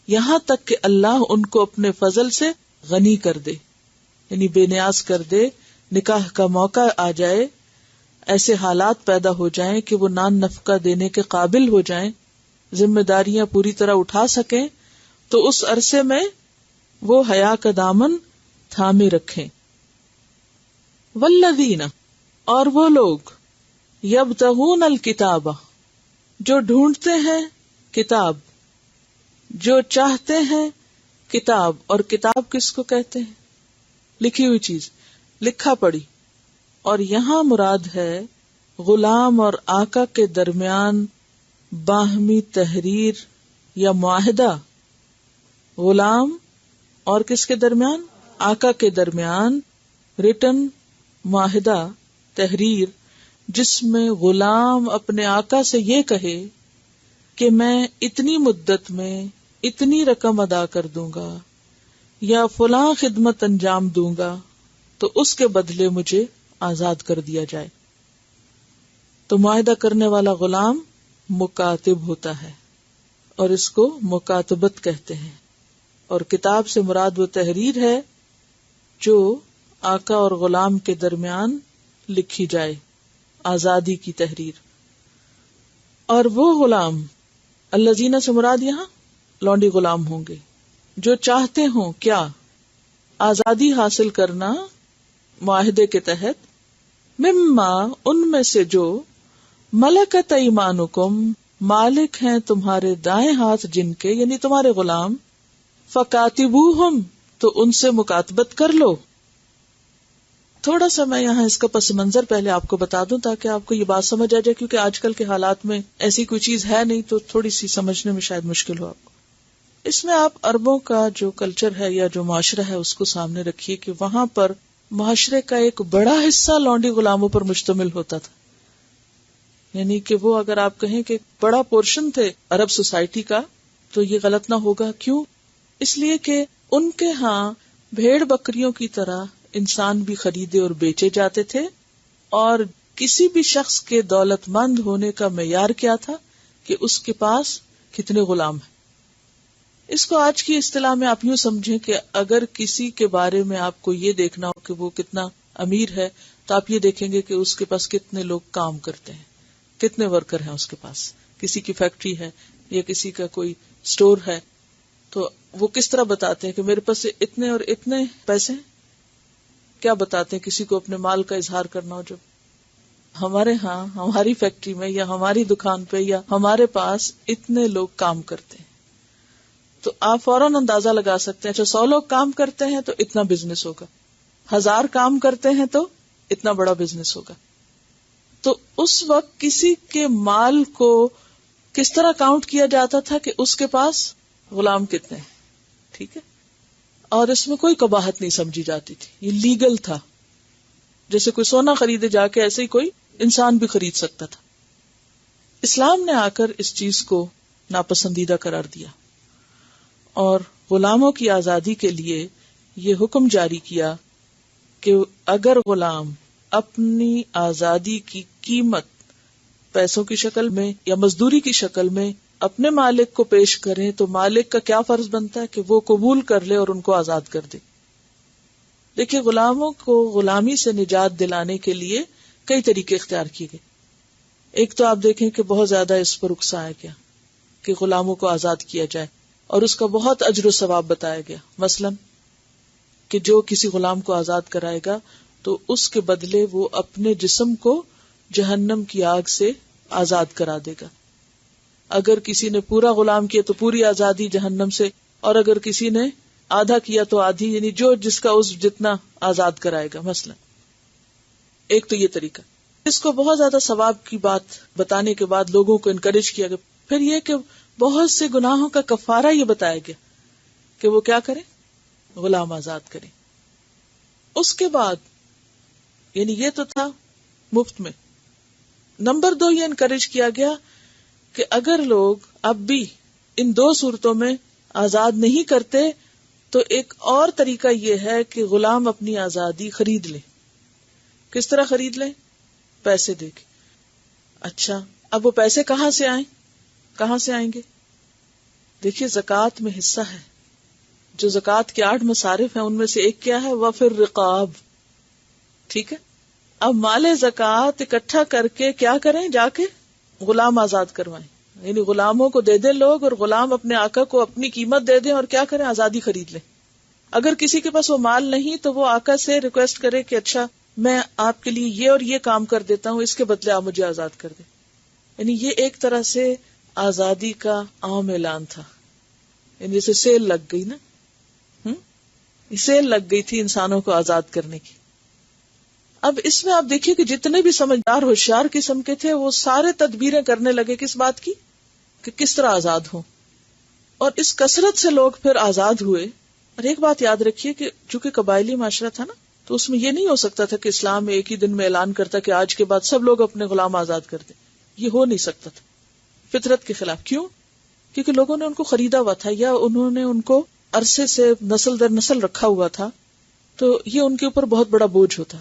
یہاں تک کہ اللہ ان کو اپنے فضل سے غنی کر دے، یعنی بے نیاز کر دے. نکاح کا موقع آ جائے، ایسے حالات پیدا ہو جائیں کہ وہ نان نفقہ دینے کے قابل ہو جائیں، ذمہ داریاں پوری طرح اٹھا سکیں، تو اس عرصے میں وہ حیا کا دامن تھامے رکھیں. والذین، اور وہ لوگ، یبتغون الکتاب، جو ڈھونڈتے ہیں کتاب، جو چاہتے ہیں کتاب. اور کتاب کس کو کہتے ہیں؟ لکھی ہوئی چیز، لکھا پڑھی. اور یہاں مراد ہے غلام اور آقا کے درمیان باہمی تحریر یا معاہدہ. غلام اور کس کے درمیان؟ آقا کے درمیان ریٹن معاہدہ، تحریر، جس میں غلام اپنے آقا سے یہ کہے کہ میں اتنی مدت میں اتنی رقم ادا کر دوں گا یا فلاں خدمت انجام دوں گا تو اس کے بدلے مجھے آزاد کر دیا جائے. تو معاہدہ کرنے والا غلام مکاتب ہوتا ہے اور اس کو مکاتبت کہتے ہیں. اور کتاب سے مراد وہ تحریر ہے جو آقا اور غلام کے درمیان لکھی جائے، آزادی کی تحریر. اور وہ غلام، الذین سے مراد یہاں لونڈی غلام ہوں گے جو چاہتے ہوں کیا آزادی حاصل کرنا معاہدے کے تحت، مما ان میں سے جو ملکت ایمانکم مالک ہیں تمہارے دائیں ہاتھ جن کے، یعنی تمہارے غلام، فکاتبوہم تو ان سے مکاتبت کر لو. تھوڑا سا میں یہاں اس کا پس منظر پہلے آپ کو بتا دوں تاکہ آپ کو یہ بات سمجھ آ جائے، کیونکہ آج کل کے حالات میں ایسی کوئی چیز ہے نہیں تو تھوڑی سی سمجھنے میں شاید مشکل ہو آپ کو. اس میں آپ عربوں کا جو کلچر ہے یا جو معاشرہ ہے اس کو سامنے رکھیے کہ وہاں پر معاشرے کا ایک بڑا حصہ لونڈی غلاموں پر مشتمل ہوتا تھا. یعنی کہ وہ اگر آپ کہیں کہ بڑا پورشن تھے عرب سوسائٹی کا تو یہ غلط نہ ہوگا. کیوں؟ اس لیے کہ ان کے ہاں بھیڑ بکریوں کی طرح انسان بھی خریدے اور بیچے جاتے تھے، اور کسی بھی شخص کے دولت مند ہونے کا معیار کیا تھا کہ اس کے پاس کتنے غلام ہیں. اس کو آج کی اصطلاح میں آپ یوں سمجھیں کہ اگر کسی کے بارے میں آپ کو یہ دیکھنا ہو کہ وہ کتنا امیر ہے تو آپ یہ دیکھیں گے کہ اس کے پاس کتنے لوگ کام کرتے ہیں، کتنے ورکر ہیں اس کے پاس. کسی کی فیکٹری ہے یا کسی کا کوئی سٹور ہے تو وہ کس طرح بتاتے ہیں کہ میرے پاس اتنے اور اتنے پیسے ہیں. کیا بتاتے ہیں کسی کو اپنے مال کا اظہار کرنا ہو؟ جب ہمارے ہاں ہماری فیکٹری میں یا ہماری دکان پہ یا ہمارے پاس اتنے لوگ کام کرتے ہیں تو آپ فوراً اندازہ لگا سکتے ہیں. اچھا 100 لوگ کام کرتے ہیں تو اتنا بزنس ہوگا، 1000 کام کرتے ہیں تو اتنا بڑا بزنس ہوگا. تو اس وقت کسی کے مال کو کس طرح کاؤنٹ کیا جاتا تھا کہ اس کے پاس غلام کتنے ہیں. ٹھیک ہے، اور اس میں کوئی قباحت نہیں سمجھی جاتی تھی، یہ لیگل تھا. جیسے کوئی سونا خریدے جا کے ایسے ہی کوئی انسان بھی خرید سکتا تھا. اسلام نے آ کر اس چیز کو ناپسندیدہ قرار دیا اور غلاموں کی آزادی کے لیے یہ حکم جاری کیا کہ اگر غلام اپنی آزادی کی قیمت پیسوں کی شکل میں یا مزدوری کی شکل میں اپنے مالک کو پیش کریں تو مالک کا کیا فرض بنتا ہے کہ وہ قبول کر لے اور ان کو آزاد کر دے. دیکھیے غلاموں کو غلامی سے نجات دلانے کے لیے کئی طریقے اختیار کیے گئے. ایک تو آپ دیکھیں کہ بہت زیادہ اس پر اکسایا گیا کہ غلاموں کو آزاد کیا جائے اور اس کا بہت اجر و ثواب بتایا گیا. مثلا کہ جو کسی غلام کو آزاد کرائے گا تو اس کے بدلے وہ اپنے جسم کو جہنم کی آگ سے آزاد کرا دے گا. اگر کسی نے پورا غلام کیا تو پوری آزادی جہنم سے، اور اگر کسی نے آدھا کیا تو آدھی، یعنی جو جس کا عضو جتنا آزاد کرائے گا. مثلا ایک تو یہ طریقہ. اس کو بہت زیادہ ثواب کی بات بتانے کے بعد لوگوں کو انکریج کیا گیا. پھر یہ کہ بہت سے گناہوں کا کفارہ یہ بتایا گیا کہ وہ کیا کریں، غلام آزاد کریں. اس کے بعد یعنی یہ تو تھا مفت میں. نمبر 2 یہ انکریج کیا گیا کہ اگر لوگ اب بھی ان 2 صورتوں میں آزاد نہیں کرتے تو ایک اور طریقہ یہ ہے کہ غلام اپنی آزادی خرید لے. کس طرح خرید لے؟ پیسے دے کے. اچھا اب وہ پیسے کہاں سے آئیں گے؟ دیکھیے زکوٰۃ میں حصہ ہے. جو زکوٰۃ کے 8 مصارف ہیں ان میں سے ایک کیا ہے؟ وفر رقاب. ٹھیک ہے، اب مال زکوٰۃ اکٹھا کر کے کیا کریں؟ جا کے غلام آزاد کروائیں. یعنی غلاموں کو دے دیں لوگ اور غلام اپنے آقا کو اپنی قیمت دے دیں اور کیا کریں؟ آزادی خرید لیں. اگر کسی کے پاس وہ مال نہیں تو وہ آقا سے ریکویسٹ کرے کہ اچھا میں آپ کے لیے یہ اور یہ کام کر دیتا ہوں، اس کے بدلے آپ مجھے آزاد کر دیں. یعنی یہ ایک طرح سے آزادی کا عام اعلان تھا. یعنی جیسے سیل لگ گئی نا، سیل لگ گئی تھی انسانوں کو آزاد کرنے کی. اب اس میں آپ دیکھیے کہ جتنے بھی سمجھدار ہوشیار قسم کے تھے وہ سارے تدبیریں کرنے لگے کس بات کی کہ کس طرح آزاد ہوں، اور اس کثرت سے لوگ پھر آزاد ہوئے. اور ایک بات یاد رکھیے کہ چونکہ قبائلی معاشرہ تھا نا تو اس میں یہ نہیں ہو سکتا تھا کہ اسلام ایک ہی دن میں اعلان کرتا کہ آج کے بعد سب لوگ اپنے غلام آزاد کر دیں. یہ ہو نہیں سکتا تھا، فطرت کے خلاف. کیوں؟ کیونکہ لوگوں نے ان کو خریدا ہوا تھا یا انہوں نے ان کو عرصے سے نسل در نسل رکھا ہوا تھا، تو یہ ان کے اوپر بہت بڑا بوجھ ہوتا.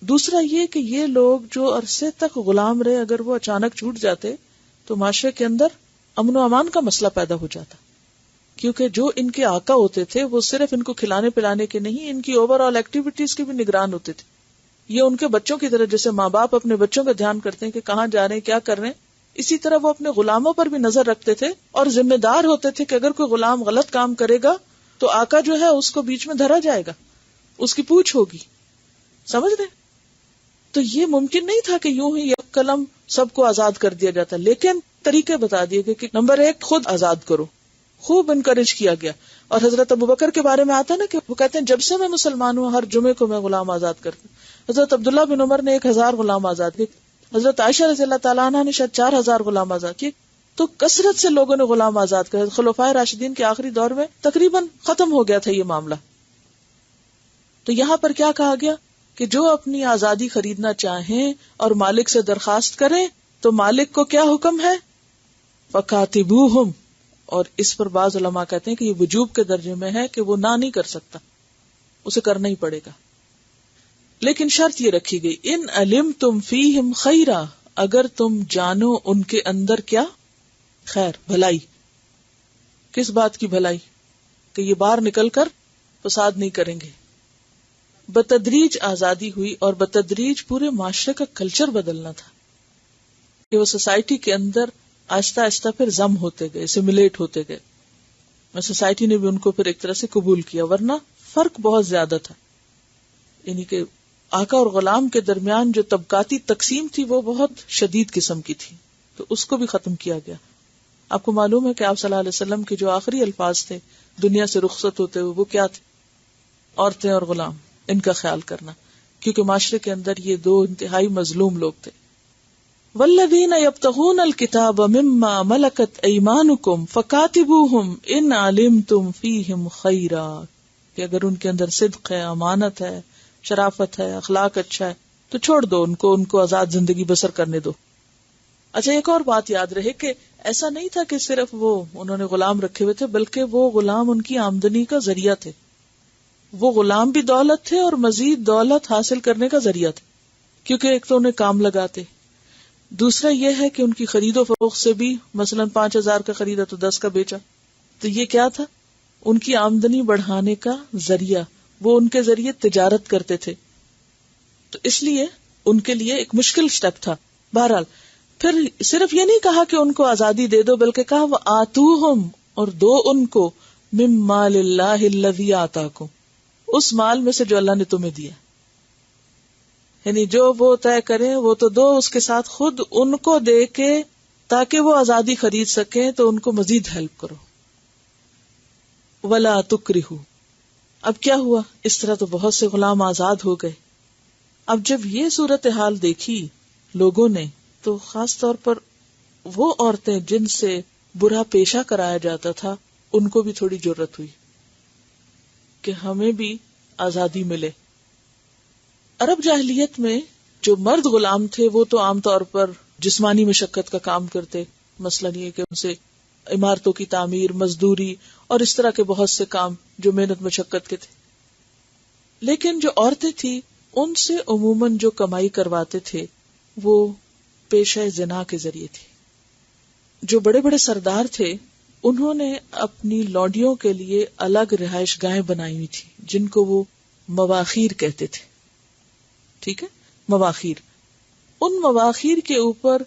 دوسرا یہ کہ یہ لوگ جو عرصے تک غلام رہے، اگر وہ اچانک چھوٹ جاتے تو معاشرے کے اندر امن و امان کا مسئلہ پیدا ہو جاتا، کیونکہ جو ان کے آقا ہوتے تھے وہ صرف ان کو کھلانے پلانے کے نہیں، ان کی اوور آل ایکٹیویٹیز کے بھی نگران ہوتے تھے. یہ ان کے بچوں کی طرح، جیسے ماں باپ اپنے بچوں کا دھیان کرتے ہیں کہ کہاں جا رہے ہیں، کیا کر رہے ہیں، اسی طرح وہ اپنے غلاموں پر بھی نظر رکھتے تھے اور ذمہ دار ہوتے تھے کہ اگر کوئی غلام غلط کام کرے گا تو آقا جو ہے اس کو بیچ میں دھرا جائے گا، اس کی پوچھ ہوگی. سمجھ رہے؟ تو یہ ممکن نہیں تھا کہ یوں ہی یک قلم سب کو آزاد کر دیا جاتا، لیکن طریقے بتا دیے گئے کہ نمبر 1 خود آزاد کرو، خوب انکریج کیا گیا. اور حضرت ابوبکر کے بارے میں آتا ہے نا کہ وہ کہتے ہیں جب سے میں مسلمان ہوں ہر جمعے کو میں غلام آزاد کرتا ہوں. حضرت عبداللہ بن عمر نے 1000 غلام آزاد کیے، حضرت عائشہ رضی اللہ تعالیٰ عنہ نے شاید 4000 غلام آزاد کیے. تو کثرت سے لوگوں نے غلام آزاد کر. خلفائے راشدین کے آخری دور میں تقریباً ختم ہو گیا تھا یہ معاملہ. تو یہاں پر کیا کہا گیا کہ جو اپنی آزادی خریدنا چاہیں اور مالک سے درخواست کریں تو مالک کو کیا حکم ہے؟ فَكَاتِبُوهُمْ. اور اس پر بعض علماء کہتے ہیں کہ یہ وجوب کے درجے میں ہے کہ وہ نہ نہیں کر سکتا، اسے کرنا ہی پڑے گا. لیکن شرط یہ رکھی گئی ان علمتم فیہم خیرا، اگر تم جانو ان کے اندر کیا خیر، بھلائی. کس بات کی بھلائی؟ کہ یہ باہر نکل کر فساد نہیں کریں گے. بتدریج آزادی ہوئی اور بتدریج پورے معاشرے کا کلچر بدلنا تھا کہ وہ سوسائٹی کے اندر آہستہ آہستہ پھر ضم ہوتے گئے، اسیمیلیٹ ہوتے گئے. سوسائٹی نے بھی ان کو پھر ایک طرح سے قبول کیا، ورنہ فرق بہت زیادہ تھا. یعنی کہ آقا اور غلام کے درمیان جو طبقاتی تقسیم تھی وہ بہت شدید قسم کی تھی، تو اس کو بھی ختم کیا گیا. آپ کو معلوم ہے کہ آپ صلی اللہ علیہ وسلم کے جو آخری الفاظ تھے دنیا سے رخصت ہوتے ہوئے وہ کیا تھے؟ عورتیں اور غلام، ان کا خیال کرنا، کیونکہ معاشرے کے اندر یہ دو انتہائی مظلوم لوگ تھے. والذین یبتغون الکتاب مما ملکت ایمانکم فکاتبوہم ان علمتم فیہم خیرا، کہ اگر ان کے اندر صدق ہے، امانت ہے، شرافت ہے، اخلاق اچھا ہے تو چھوڑ دو ان کو آزاد زندگی بسر کرنے دو. اچھا ایک اور بات یاد رہے کہ ایسا نہیں تھا کہ صرف وہ انہوں نے غلام رکھے ہوئے تھے، بلکہ وہ غلام ان کی آمدنی کا ذریعہ تھے. وہ غلام بھی دولت تھے اور مزید دولت حاصل کرنے کا ذریعہ تھے، کیونکہ ایک تو انہیں کام لگاتے، دوسرا یہ ہے کہ ان کی خرید و فروخت سے بھی مثلا 5000 کا خریدا تو 10 کا بیچا، تو یہ کیا تھا؟ ان کی آمدنی بڑھانے کا ذریعہ. وہ ان کے ذریعے تجارت کرتے تھے، تو اس لیے ان کے لیے ایک مشکل سٹیپ تھا. بہرحال پھر صرف یہ نہیں کہا کہ ان کو آزادی دے دو، بلکہ کہا وآتوہم، اور دو ان کو مِن مال اللہ الذی آتاکم، اس مال میں سے جو اللہ نے تمہیں دیا. یعنی جو وہ طے کریں وہ تو دو، اس کے ساتھ خود ان کو دے کے تاکہ وہ آزادی خرید سکیں تو ان کو مزید ہیلپ کرو. ولا تکرہوا. اب کیا ہوا؟ اس طرح تو بہت سے غلام آزاد ہو گئے. اب جب یہ صورتحال دیکھی لوگوں نے تو خاص طور پر وہ عورتیں جن سے برا پیشہ کرایا جاتا تھا ان کو بھی تھوڑی جرأت ہوئی کہ ہمیں بھی آزادی ملے. عرب جاہلیت میں جو مرد غلام تھے وہ تو عام طور پر جسمانی مشقت کا کام کرتے، مثلا یہ کہ ان سے عمارتوں کی تعمیر، مزدوری اور اس طرح کے بہت سے کام جو محنت مشقت کے تھے. لیکن جو عورتیں تھیں ان سے عموماً جو کمائی کرواتے تھے وہ پیشہ زنا کے ذریعے تھی. جو بڑے بڑے سردار تھے انہوں نے اپنی لونڈیوں کے لیے الگ رہائش گاہیں بنائی ہوئی تھی جن کو وہ مواخیر کہتے تھے. ٹھیک ہے، مواخیر. ان مواخیر کے اوپر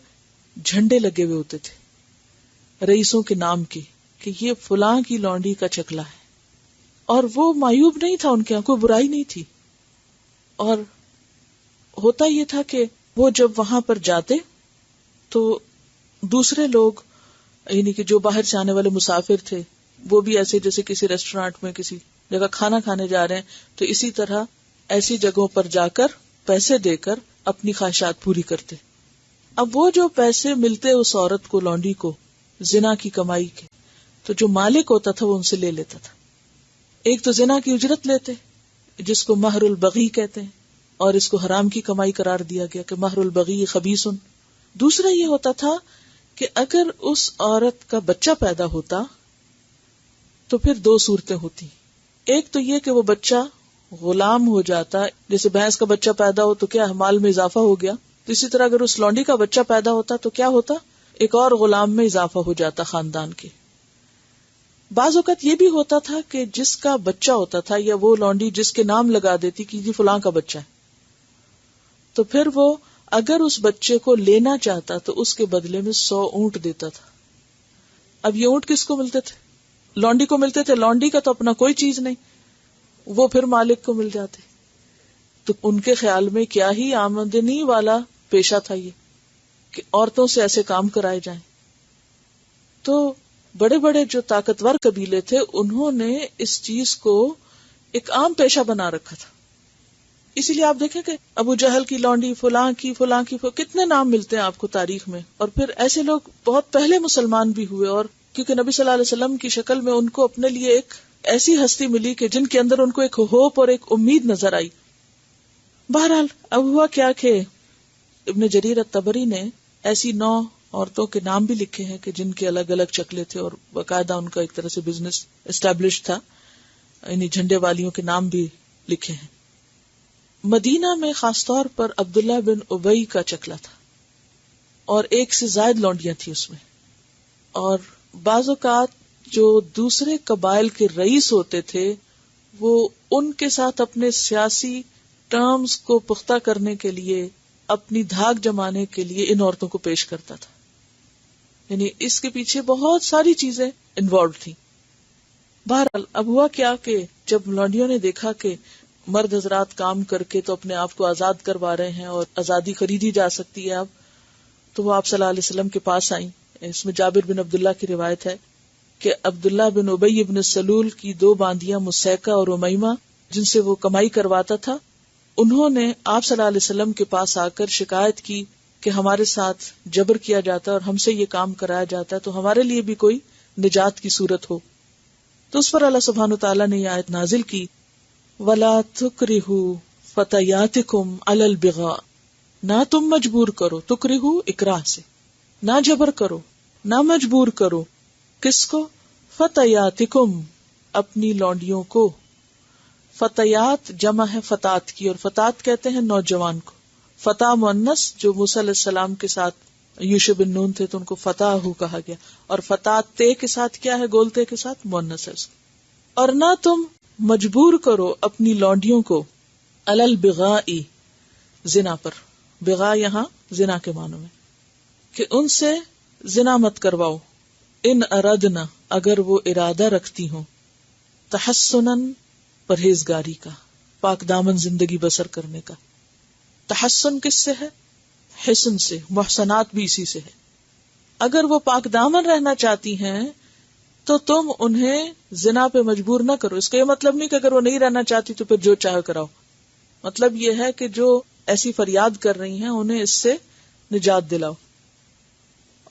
جھنڈے لگے ہوئے ہوتے تھے رئیسوں کے نام کی کہ یہ فلاں کی لونڈی کا چکلا ہے، اور وہ معیوب نہیں تھا، ان کے یہاں کوئی برائی نہیں تھی. اور ہوتا یہ تھا کہ وہ جب وہاں پر جاتے تو دوسرے لوگ یعنی کہ جو باہر سے آنے والے مسافر تھے وہ بھی ایسے جیسے کسی ریسٹورانٹ میں کسی جگہ کھانا کھانے جا رہے ہیں تو اسی طرح ایسی جگہوں پر جا کر پیسے دے کر اپنی خواہشات پوری کرتے. اب وہ جو پیسے ملتے اس عورت کو، لونڈی کو، زنا کی کمائی کے، تو جو مالک ہوتا تھا وہ ان سے لے لیتا تھا. ایک تو زنا کی اجرت لیتے جس کو مہر البغی کہتے ہیں، اور اس کو حرام کی کمائی قرار دیا گیا کہ مہر البغی خبیثن. دوسرا یہ ہوتا تھا کہ اگر اس عورت کا بچہ پیدا ہوتا تو پھر دو صورتیں ہوتی. ایک تو یہ کہ وہ بچہ غلام ہو جاتا، جیسے بھینس کا بچہ پیدا ہو تو کیا مال میں اضافہ ہو گیا، تو اسی طرح اگر اس لونڈی کا بچہ پیدا ہوتا تو کیا ہوتا، ایک اور غلام میں اضافہ ہو جاتا خاندان کے. بعض اوقات یہ بھی ہوتا تھا کہ جس کا بچہ ہوتا تھا یا وہ لونڈی جس کے نام لگا دیتی کہ جی فلاں کا بچہ ہے، تو پھر وہ اگر اس بچے کو لینا چاہتا تو اس کے بدلے میں 100 اونٹ دیتا تھا. اب یہ اونٹ کس کو ملتے تھے؟ لونڈی کو ملتے تھے. لونڈی کا تو اپنا کوئی چیز نہیں، وہ پھر مالک کو مل جاتے. تو ان کے خیال میں کیا ہی آمدنی والا پیشہ تھا یہ کہ عورتوں سے ایسے کام کرائے جائیں. تو بڑے بڑے جو طاقتور قبیلے تھے انہوں نے اس چیز کو ایک عام پیشہ بنا رکھا تھا. اسی لیے آپ دیکھیں کہ ابو جہل کی لونڈی، فلاں کی کتنے نام ملتے ہیں آپ کو تاریخ میں. اور پھر ایسے لوگ بہت پہلے مسلمان بھی ہوئے، اور کیونکہ نبی صلی اللہ علیہ وسلم کی شکل میں ان کو اپنے لیے ایک ایسی ہستی ملی کہ جن کے اندر ان کو ایک ہوپ اور ایک امید نظر آئی. بہرحال اب ہوا کیا کہ ابن جریر الطبری نے ایسی 9 عورتوں کے نام بھی لکھے ہیں کہ جن کے الگ الگ شکلیں تھے اور باقاعدہ ان کا ایک طرح سے بزنس اسٹیبلش تھا، یعنی جھنڈے والیوں کے نام بھی لکھے ہیں. مدینہ میں خاص طور پر عبداللہ بن ابی کا چکلا تھا اور 1 سے زائد لونڈیاں تھیں اس میں. اور بعض اوقات جو دوسرے قبائل کے رئیس ہوتے تھے وہ ان کے ساتھ اپنے سیاسی ٹرمز کو پختہ کرنے کے لیے، اپنی دھاک جمانے کے لیے ان عورتوں کو پیش کرتا تھا. یعنی اس کے پیچھے بہت ساری چیزیں انوالو تھیں. بہرحال اب ہوا کیا کہ جب لونڈیوں نے دیکھا کہ مرد حضرات کام کر کے تو اپنے آپ کو آزاد کروا رہے ہیں اور آزادی خریدی جا سکتی ہے اب، تو وہ آپ صلی اللہ علیہ وسلم کے پاس آئیں. اس میں جابر بن عبداللہ کی روایت ہے کہ عبداللہ بن ابی بن سلول کی 2 باندیاں مسیکہ اور امیمہ جن سے وہ کمائی کرواتا تھا، انہوں نے آپ صلی اللہ علیہ وسلم کے پاس آ کر شکایت کی کہ ہمارے ساتھ جبر کیا جاتا ہے اور ہم سے یہ کام کرایا جاتا ہے، تو ہمارے لیے بھی کوئی نجات کی صورت ہو. تو اس پر اللہ سبحانہ وتعالیٰ نے یہ آیت نازل کی، وَلَا تُكْرِهُ فَتَيَاتِكُمْ عَلَى الْبِغَاءِ، نہ تم مجبور کرو، تکرہو اکراہ سے، نہ جبر کرو، نہ مجبور کرو، کس کو؟ فتیاتکم، اپنی لونڈیوں کو. فتیات جمع ہے فتات کی، اور فتات کہتے ہیں نوجوان کو. فتح مؤنث جو موسیٰ علیہ السلام کے ساتھ یوشع بن نون تھے تو ان کو فتح کہا گیا، اور فتات تے کے ساتھ کیا ہے؟ گولتے کے ساتھ مؤنث ہے اس کو. اور نہ تم مجبور کرو اپنی لونڈیوں کو علی البغاء، زنا پر. بغاء یہاں زنا کے معنوں میں، کہ ان سے زنا مت کرواؤ. ان اردنا، اگر وہ ارادہ رکھتی ہوں، تحسنن، پرہیزگاری کا، پاک دامن زندگی بسر کرنے کا. تحسن کس سے ہے؟ حسن سے. محسنات بھی اسی سے ہے. اگر وہ پاک دامن رہنا چاہتی ہیں تو تم انہیں زنا پہ مجبور نہ کرو. اس کا یہ مطلب نہیں کہ اگر وہ نہیں رہنا چاہتی تو پھر جو چاہے کراؤ. مطلب یہ ہے کہ جو ایسی فریاد کر رہی ہیں انہیں اس سے نجات دلاؤ.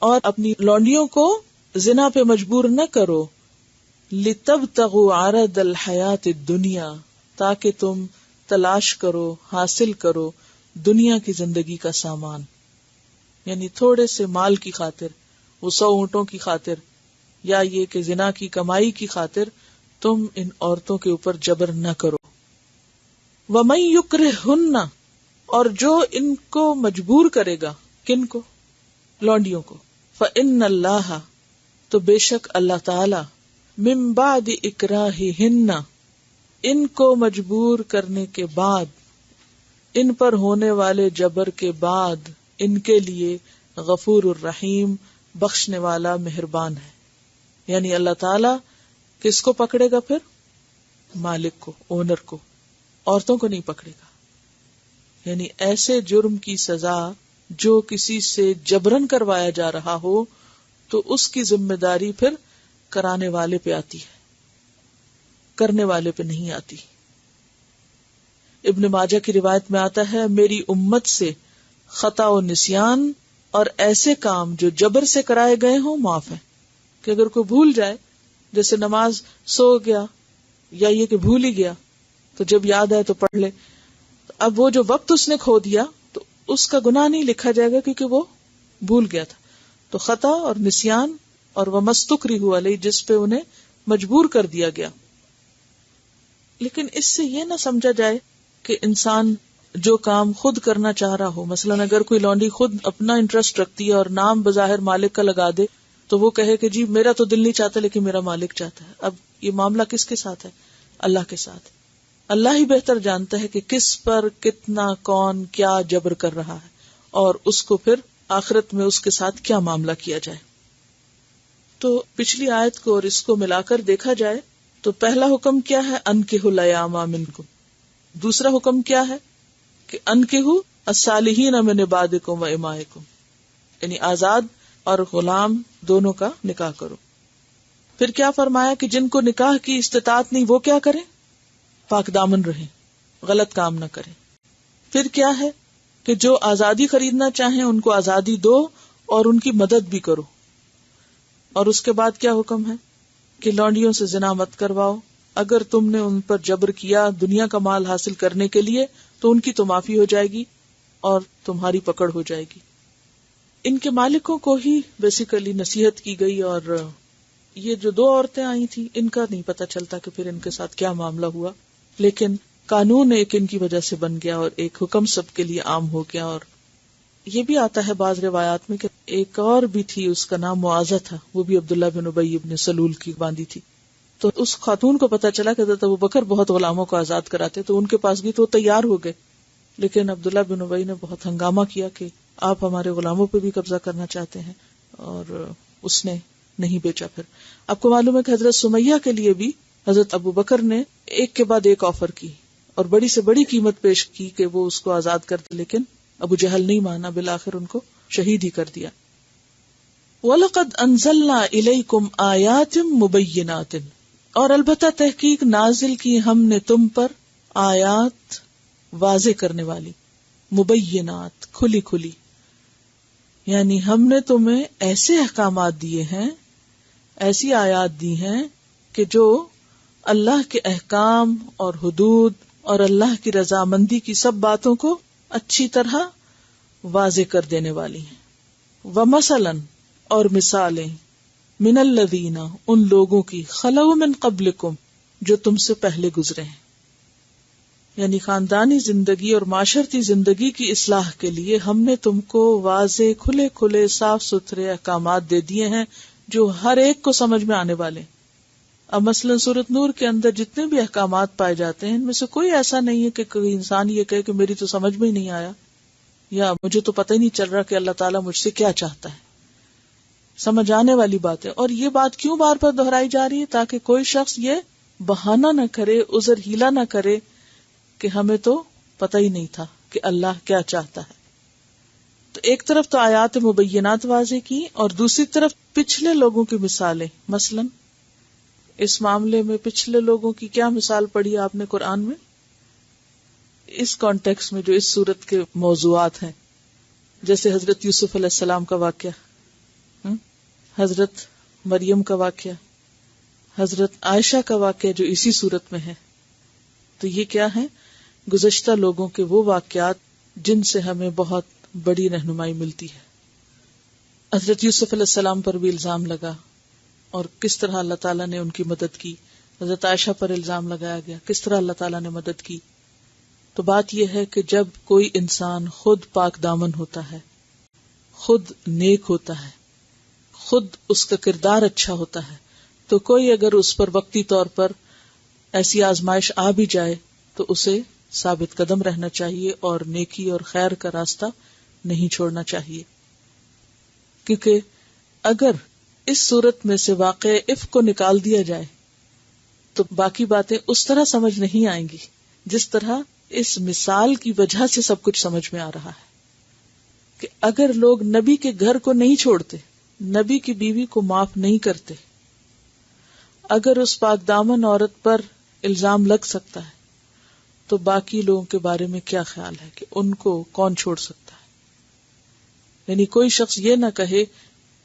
اور اپنی لونڈیوں کو زنا پہ مجبور نہ کرو. لِتَبْتَغُوا عَرَضَ الْحَيَاةِ الدُّنْيَا، تاکہ تم تلاش کرو، حاصل کرو دنیا کی زندگی کا سامان. یعنی تھوڑے سے مال کی خاطر، وہ 100 اونٹوں کی خاطر، یا یہ کہ زنا کی کمائی کی خاطر تم ان عورتوں کے اوپر جبر نہ کرو. وَمَن يُكْرِهُنَّ، اور جو ان کو مجبور کرے گا، کن کو؟ لونڈیوں کو. فَإِنَّ اللَّهَ، تو بے شک اللہ تعالی، من بعد اکراہہن، ان کو مجبور کرنے کے بعد، ان پر ہونے والے جبر کے بعد، ان کے لیے غفور الرحیم، بخشنے والا مہربان ہے. یعنی اللہ تعالی کس کو پکڑے گا پھر؟ مالک کو، اونر کو، عورتوں کو نہیں پکڑے گا. یعنی ایسے جرم کی سزا جو کسی سے جبرن کروایا جا رہا ہو تو اس کی ذمہ داری پھر کرانے والے پہ آتی ہے، کرنے والے پہ نہیں آتی. ابن ماجہ کی روایت میں آتا ہے، میری امت سے خطا و نسیان اور ایسے کام جو جبر سے کرائے گئے ہوں معاف ہیں. کہ اگر کوئی بھول جائے، جیسے نماز سو گیا یا یہ کہ بھول ہی گیا تو جب یاد آئے تو پڑھ لے، اب وہ جو وقت اس نے کھو دیا تو اس کا گناہ نہیں لکھا جائے گا کیونکہ وہ بھول گیا تھا. تو خطا اور نسیان اور وہ مستکرہ علیہ، جس پہ انہیں مجبور کر دیا گیا. لیکن اس سے یہ نہ سمجھا جائے کہ انسان جو کام خود کرنا چاہ رہا ہو، مثلاً اگر کوئی لونڈی خود اپنا انٹرسٹ رکھتی ہے اور نام بظاہر مالک کا لگا دے تو وہ کہے کہ جی میرا تو دل نہیں چاہتا لیکن میرا مالک چاہتا ہے. اب یہ معاملہ کس کے ساتھ ہے؟ اللہ کے ساتھ. اللہ ہی بہتر جانتا ہے کہ کس پر کتنا کون کیا جبر کر رہا ہے اور اس کو پھر آخرت میں اس کے ساتھ کیا معاملہ کیا جائے. تو پچھلی آیت کو اور اس کو ملا کر دیکھا جائے تو پہلا حکم کیا ہے؟ انکحوا الایام منکم. دوسرا حکم کیا ہے کہ انکحوا الصالحین من عبادکم و امائکم، یعنی آزاد اور غلام دونوں کا نکاح کرو. پھر کیا فرمایا کہ جن کو نکاح کی استطاعت نہیں وہ کیا کریں؟ پاک دامن رہیں، غلط کام نہ کریں. پھر کیا ہے کہ جو آزادی خریدنا چاہیں ان کو آزادی دو اور ان کی مدد بھی کرو. اور اس کے بعد کیا حکم ہے کہ لونڈیوں سے زنا مت کرواؤ. اگر تم نے ان پر جبر کیا دنیا کا مال حاصل کرنے کے لیے تو ان کی تو معافی ہو جائے گی اور تمہاری پکڑ ہو جائے گی. ان کے مالکوں کو ہی بیسیکلی نصیحت کی گئی، اور یہ جو دو عورتیں آئی تھیں ان کا نہیں پتہ چلتا کہ پھر ان کے ساتھ کیا معاملہ ہوا، لیکن قانون ایک ان کی وجہ سے بن گیا اور ایک حکم سب کے لیے عام ہو گیا. اور یہ بھی آتا ہے بعض روایات میں کہ ایک اور بھی تھی، اس کا نام معاذہ تھا، وہ بھی عبداللہ بن ابی بن سلول کی باندھی تھی. تو اس خاتون کو پتا چلا کہ حضرت ابوبکر بہت غلاموں کو آزاد کراتے، تو ان کے پاس گئی تو وہ تیار ہو گئے. لیکن عبداللہ بن ابی نے بہت ہنگامہ کیا کہ آپ ہمارے غلاموں پہ بھی قبضہ کرنا چاہتے ہیں، اور اس نے نہیں بیچا. پھر آپ کو معلوم ہے کہ حضرت سمیہ کے لیے بھی حضرت ابوبکر نے ایک کے بعد ایک آفر کی اور بڑی سے بڑی قیمت پیش کی کہ وہ اس کو آزاد کر دے، لیکن ابو جہل نہیں مانا، بالآخر ان کو شہید ہی کر دیا. وَلَقَدْ أَنزَلْنَا إِلَيْكُمْ آيَاتٍ مُبَيِّنَاتٍ، اور البتہ تحقیق نازل کی ہم نے تم پر آیات واضح کرنے والی، مبینات کھلی کھلی، یعنی ہم نے تمہیں ایسے احکامات دیے ہیں، ایسی آیات دی ہیں کہ جو اللہ کے احکام اور حدود اور اللہ کی رضامندی کی سب باتوں کو اچھی طرح واضح کر دینے والی ہیں. وَمَثَلًا، اور مثالیں، من الذین، ان لوگوں کی، خلو من قبلکم، جو تم سے پہلے گزرے ہیں. یعنی خاندانی زندگی اور معاشرتی زندگی کی اصلاح کے لیے ہم نے تم کو واضح کھلے کھلے صاف ستھرے احکامات دے دیے ہیں جو ہر ایک کو سمجھ میں آنے والے. اب مثلا سورۃ نور کے اندر جتنے بھی احکامات پائے جاتے ہیں ان میں سے کوئی ایسا نہیں ہے کہ کوئی انسان یہ کہے کہ میری تو سمجھ میں ہی نہیں آیا، یا مجھے تو پتہ ہی نہیں چل رہا کہ اللہ تعالیٰ مجھ سے کیا چاہتا ہے. سمجھ آنے والی بات ہے. اور یہ بات کیوں بار بار دہرائی جا رہی ہے؟ تاکہ کوئی شخص یہ بہانہ نہ کرے، عذر ہیلا نہ کرے کہ ہمیں تو پتہ ہی نہیں تھا کہ اللہ کیا چاہتا ہے. تو ایک طرف تو آیات مبینات واضح کی، اور دوسری طرف پچھلے لوگوں کی مثالیں. مثلا اس معاملے میں پچھلے لوگوں کی کیا مثال پڑھی آپ نے قرآن میں؟ اس کانٹیکس میں جو اس صورت کے موضوعات ہیں، جیسے حضرت یوسف علیہ السلام کا واقعہ، حضرت مریم کا واقعہ، حضرت عائشہ کا واقعہ جو اسی صورت میں ہے. تو یہ کیا ہے؟ گزشتہ لوگوں کے وہ واقعات جن سے ہمیں بہت بڑی رہنمائی ملتی ہے. حضرت یوسف علیہ السلام پر بھی الزام لگا اور کس طرح اللہ تعالیٰ نے ان کی مدد کی. حضرت عائشہ پر الزام لگایا گیا، کس طرح اللہ تعالیٰ نے مدد کی. تو بات یہ ہے کہ جب کوئی انسان خود پاک دامن ہوتا ہے، خود نیک ہوتا ہے، خود اس کا کردار اچھا ہوتا ہے، تو کوئی اگر اس پر وقتی طور پر ایسی آزمائش آ بھی جائے تو اسے ثابت قدم رہنا چاہیے اور نیکی اور خیر کا راستہ نہیں چھوڑنا چاہیے. کیونکہ اگر اس صورت میں سے واقع عفق کو نکال دیا جائے تو باقی باتیں اس طرح سمجھ نہیں آئیں گی جس طرح اس مثال کی وجہ سے سب کچھ سمجھ میں آ رہا ہے. کہ اگر لوگ نبی کے گھر کو نہیں چھوڑتے، نبی کی بیوی کو معاف نہیں کرتے، اگر اس پاک دامن عورت پر الزام لگ سکتا ہے تو باقی لوگوں کے بارے میں کیا خیال ہے کہ ان کو کون چھوڑ سکتا ہے. یعنی کوئی شخص یہ نہ کہے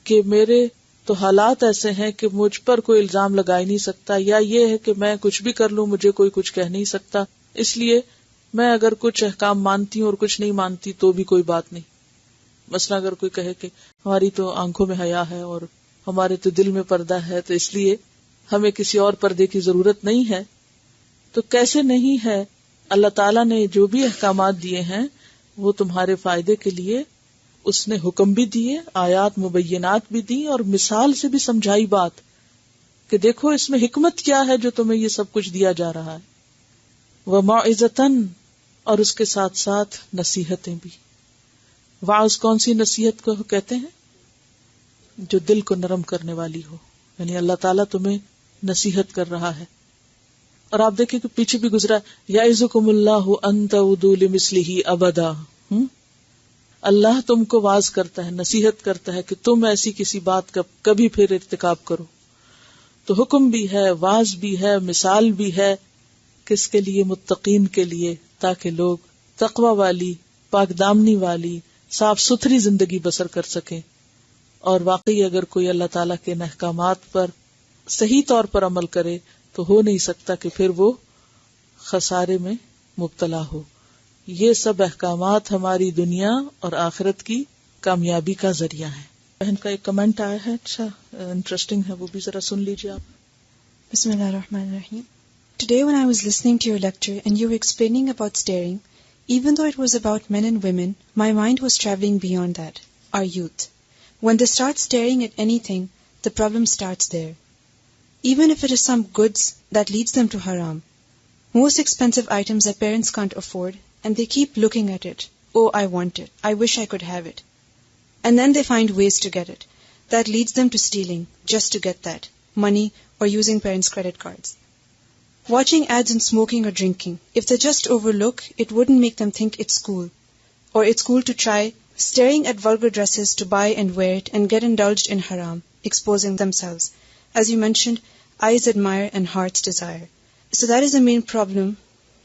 کہ میرے تو حالات ایسے ہیں کہ مجھ پر کوئی الزام لگا ہی نہیں سکتا، یا یہ ہے کہ میں کچھ بھی کر لوں مجھے کوئی کچھ کہہ نہیں سکتا، اس لیے میں اگر کچھ احکام مانتی ہوں اور کچھ نہیں مانتی تو بھی کوئی بات نہیں. مثلا اگر کوئی کہے کہ ہماری تو آنکھوں میں حیا ہے اور ہمارے تو دل میں پردہ ہے، تو اس لیے ہمیں کسی اور پردے کی ضرورت نہیں ہے، تو کیسے نہیں ہے؟ اللہ تعالیٰ نے جو بھی احکامات دیے ہیں وہ تمہارے فائدے کے لیے، اس نے حکم بھی دیے، آیات مبینات بھی دی، اور مثال سے بھی سمجھائی بات کہ دیکھو اس میں حکمت کیا ہے جو تمہیں یہ سب کچھ دیا جا رہا ہے۔ وَمَوْعِظَةً، اور اس کے ساتھ ساتھ نصیحتیں بھی۔ واعظ کون سی نصیحت کو کہتے ہیں؟ جو دل کو نرم کرنے والی ہو، یعنی اللہ تعالیٰ تمہیں نصیحت کر رہا ہے۔ اور آپ دیکھیں کہ پیچھے بھی گزرا، یعظکم اللہ ان تعودوا لمثلہ ابدا، اللہ تم کو واعظ کرتا ہے، نصیحت کرتا ہے کہ تم ایسی کسی بات کا کبھی پھر ارتکاب کرو۔ تو حکم بھی ہے، واعظ بھی ہے، مثال بھی ہے، کس کے لیے؟ متقین کے لیے، تاکہ لوگ تقوی والی، پاک دامنی والی، صاف ستھری زندگی بسر کر سکیں۔ اور واقعی اگر کوئی اللہ تعالیٰ کے احکامات پر صحیح طور پر عمل کرے تو ہو نہیں سکتا کہ پھر وہ خسارے میں مبتلا ہو۔ یہ سب احکامات ہماری دنیا اور آخرت کی کامیابی کا ذریعہ ہیں۔ بہن کا ایک کمنٹ آیا ہے، اچھا انٹرسٹنگ ہے، وہ بھی ذرا سن لیجیے آپ۔ بسم اللہ الرحمن الرحیم. Today when I was listening to your lecture and you were explaining about staring, even though it was about men and women, my mind was traveling beyond that, our youth. When they start staring at anything, the problem starts there. Even if it is some goods that leads them to haram. Most expensive items that parents can't afford, and they keep looking at it. Oh, I want it. I wish I could have it. And then they find ways to get it. That leads them to stealing, just to get that, money, or using parents' credit cards. Watching ads and smoking or drinking, if they just overlook, it wouldn't make them think it's cool. Or it's cool to try staring at vulgar dresses to buy and wear it and get indulged in haram, exposing themselves. As you mentioned, eyes admire and hearts desire. So that is the main problem.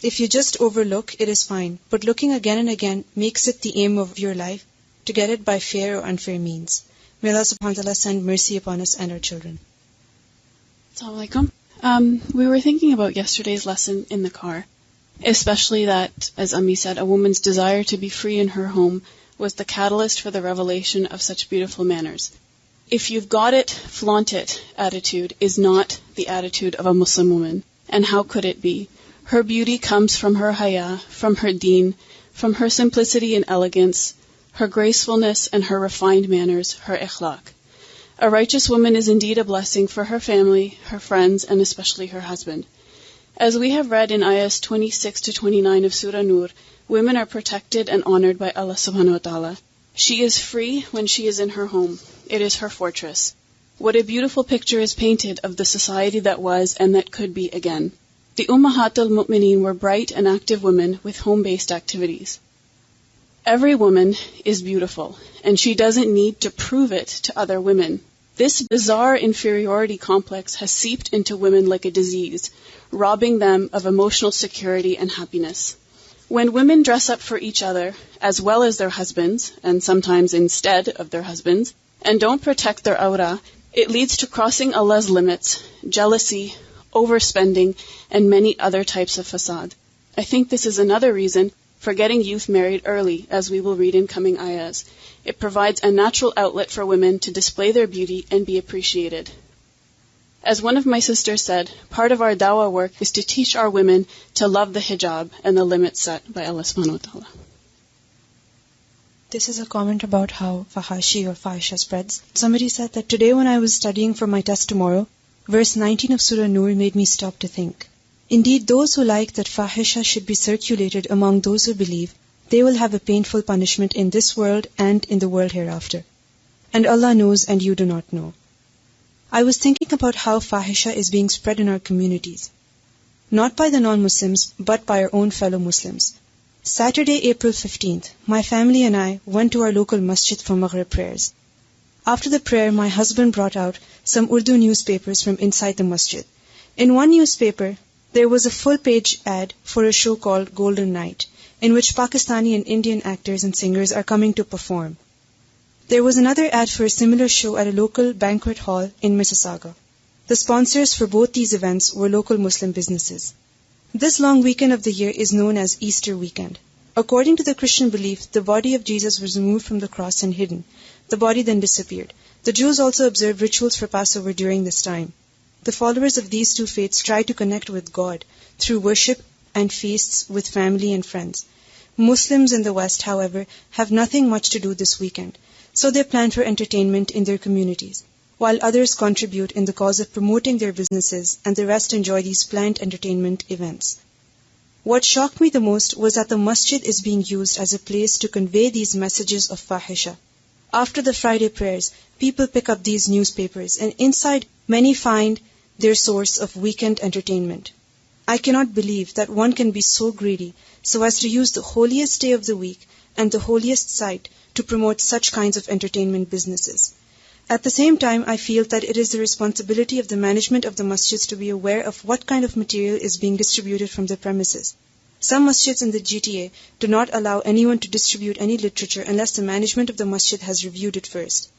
If you just overlook, it is fine. But looking again and again makes it the aim of your life to get it by fair or unfair means. May Allah subhanahu wa ta'ala send mercy upon us and our children. Assalamu alaikum. We were thinking about yesterday's lesson in the car, especially that, as Ami said, a woman's desire to be free in her home was the catalyst for the revelation of such beautiful manners. If you've got it, flaunt it attitude is not the attitude of a Muslim woman. And how could it be? Her beauty comes from her haya, from her deen, from her simplicity and elegance, her gracefulness and her refined manners, her ikhlaq. A righteous woman is indeed a blessing for her family, her friends, and especially her husband. As we have read in ayahs 26 to 29 of Surah Nur, women are protected and honored by Allah subhanahu wa ta'ala. She is free when she is in her home. It is her fortress. What a beautiful picture is painted of the society that was and that could be again. The Ummahat al-Mu'mineen were bright and active women with home-based activities. Every woman is beautiful, and she doesn't need to prove it to other women. This bizarre inferiority complex has seeped into women like a disease, robbing them of emotional security and happiness. When women dress up for each other, as well as their husbands, and sometimes instead of their husbands, and don't protect their aura, it leads to crossing Allah's limits, jealousy, overspending, and many other types of fasad. I think this is another reason for getting youth married early, as we will read in coming ayahs. It provides a natural outlet for women to display their beauty and be appreciated. As one of my sisters said, part of our dawah work is to teach our women to love the hijab and the limits set by Allah subhanahu wa ta'ala. This is a comment about how fahashi or fahisha spreads. Somebody said that today when I was studying for my test tomorrow, verse 19 of Surah Nur made me stop to think. Indeed, those who like that fahisha should be circulated among those who believe, they will have a painful punishment in this world and in the world hereafter. And Allah knows and you do not know. I was thinking about how fahisha is being spread in our communities. Not by the non-Muslims, but by our own fellow Muslims. Saturday, April 15th, my family and I went to our local masjid for Maghrib prayers. After the prayer, my husband brought out some Urdu newspapers from inside the masjid. In one newspaper, there was a full-page ad for a show called Golden Night, in which Pakistani and Indian actors and singers are coming to perform. There was another ad for a similar show at a local banquet hall in Mississauga. The sponsors for both these events were local Muslim businesses. This long weekend of the year is known as Easter weekend. According to the Christian belief, the body of Jesus was removed from the cross and hidden. The body then disappeared. The Jews also observe rituals for Passover during this time. The followers of these two faiths try to connect with God through worship and feasts with family and friends. Muslims in the West, however, have nothing much to do this weekend, so they plan for entertainment in their communities, while others contribute in the cause of promoting their businesses, and the rest enjoy these planned entertainment events. What shocked me the most was that the masjid is being used as a place to convey these messages of fahisha. After the Friday prayers, people pick up these newspapers, and inside many find their source of weekend entertainment. I cannot believe that one can be so greedy so as to use the holiest day of the week and the holiest site to promote such kinds of entertainment businesses. At the same time, I feel that it is the responsibility of the management of the masjids to be aware of what kind of material is being distributed from their premises. Some masjids in the GTA do not allow anyone to distribute any literature unless the management of the masjid has reviewed it first.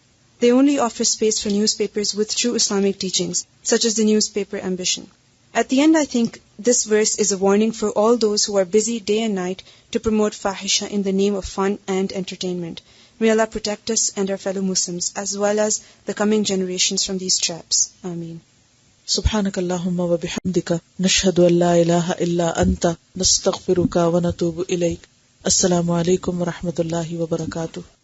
They only offer space for newspapers with true Islamic teachings, such as the newspaper Ambition. At the end, I think this verse is a warning for all those who are busy day and night to promote fahisha in the name of fun and entertainment. May Allah protect us and our fellow Muslims, as well as the coming generations from these traps. Ameen. سبحانك اللهم وبحمدك نشهد أن لا إله إلا أنت نستغفرك ونتوب إليك. السلام علیکم ورحمۃ اللہ وبرکاتہ.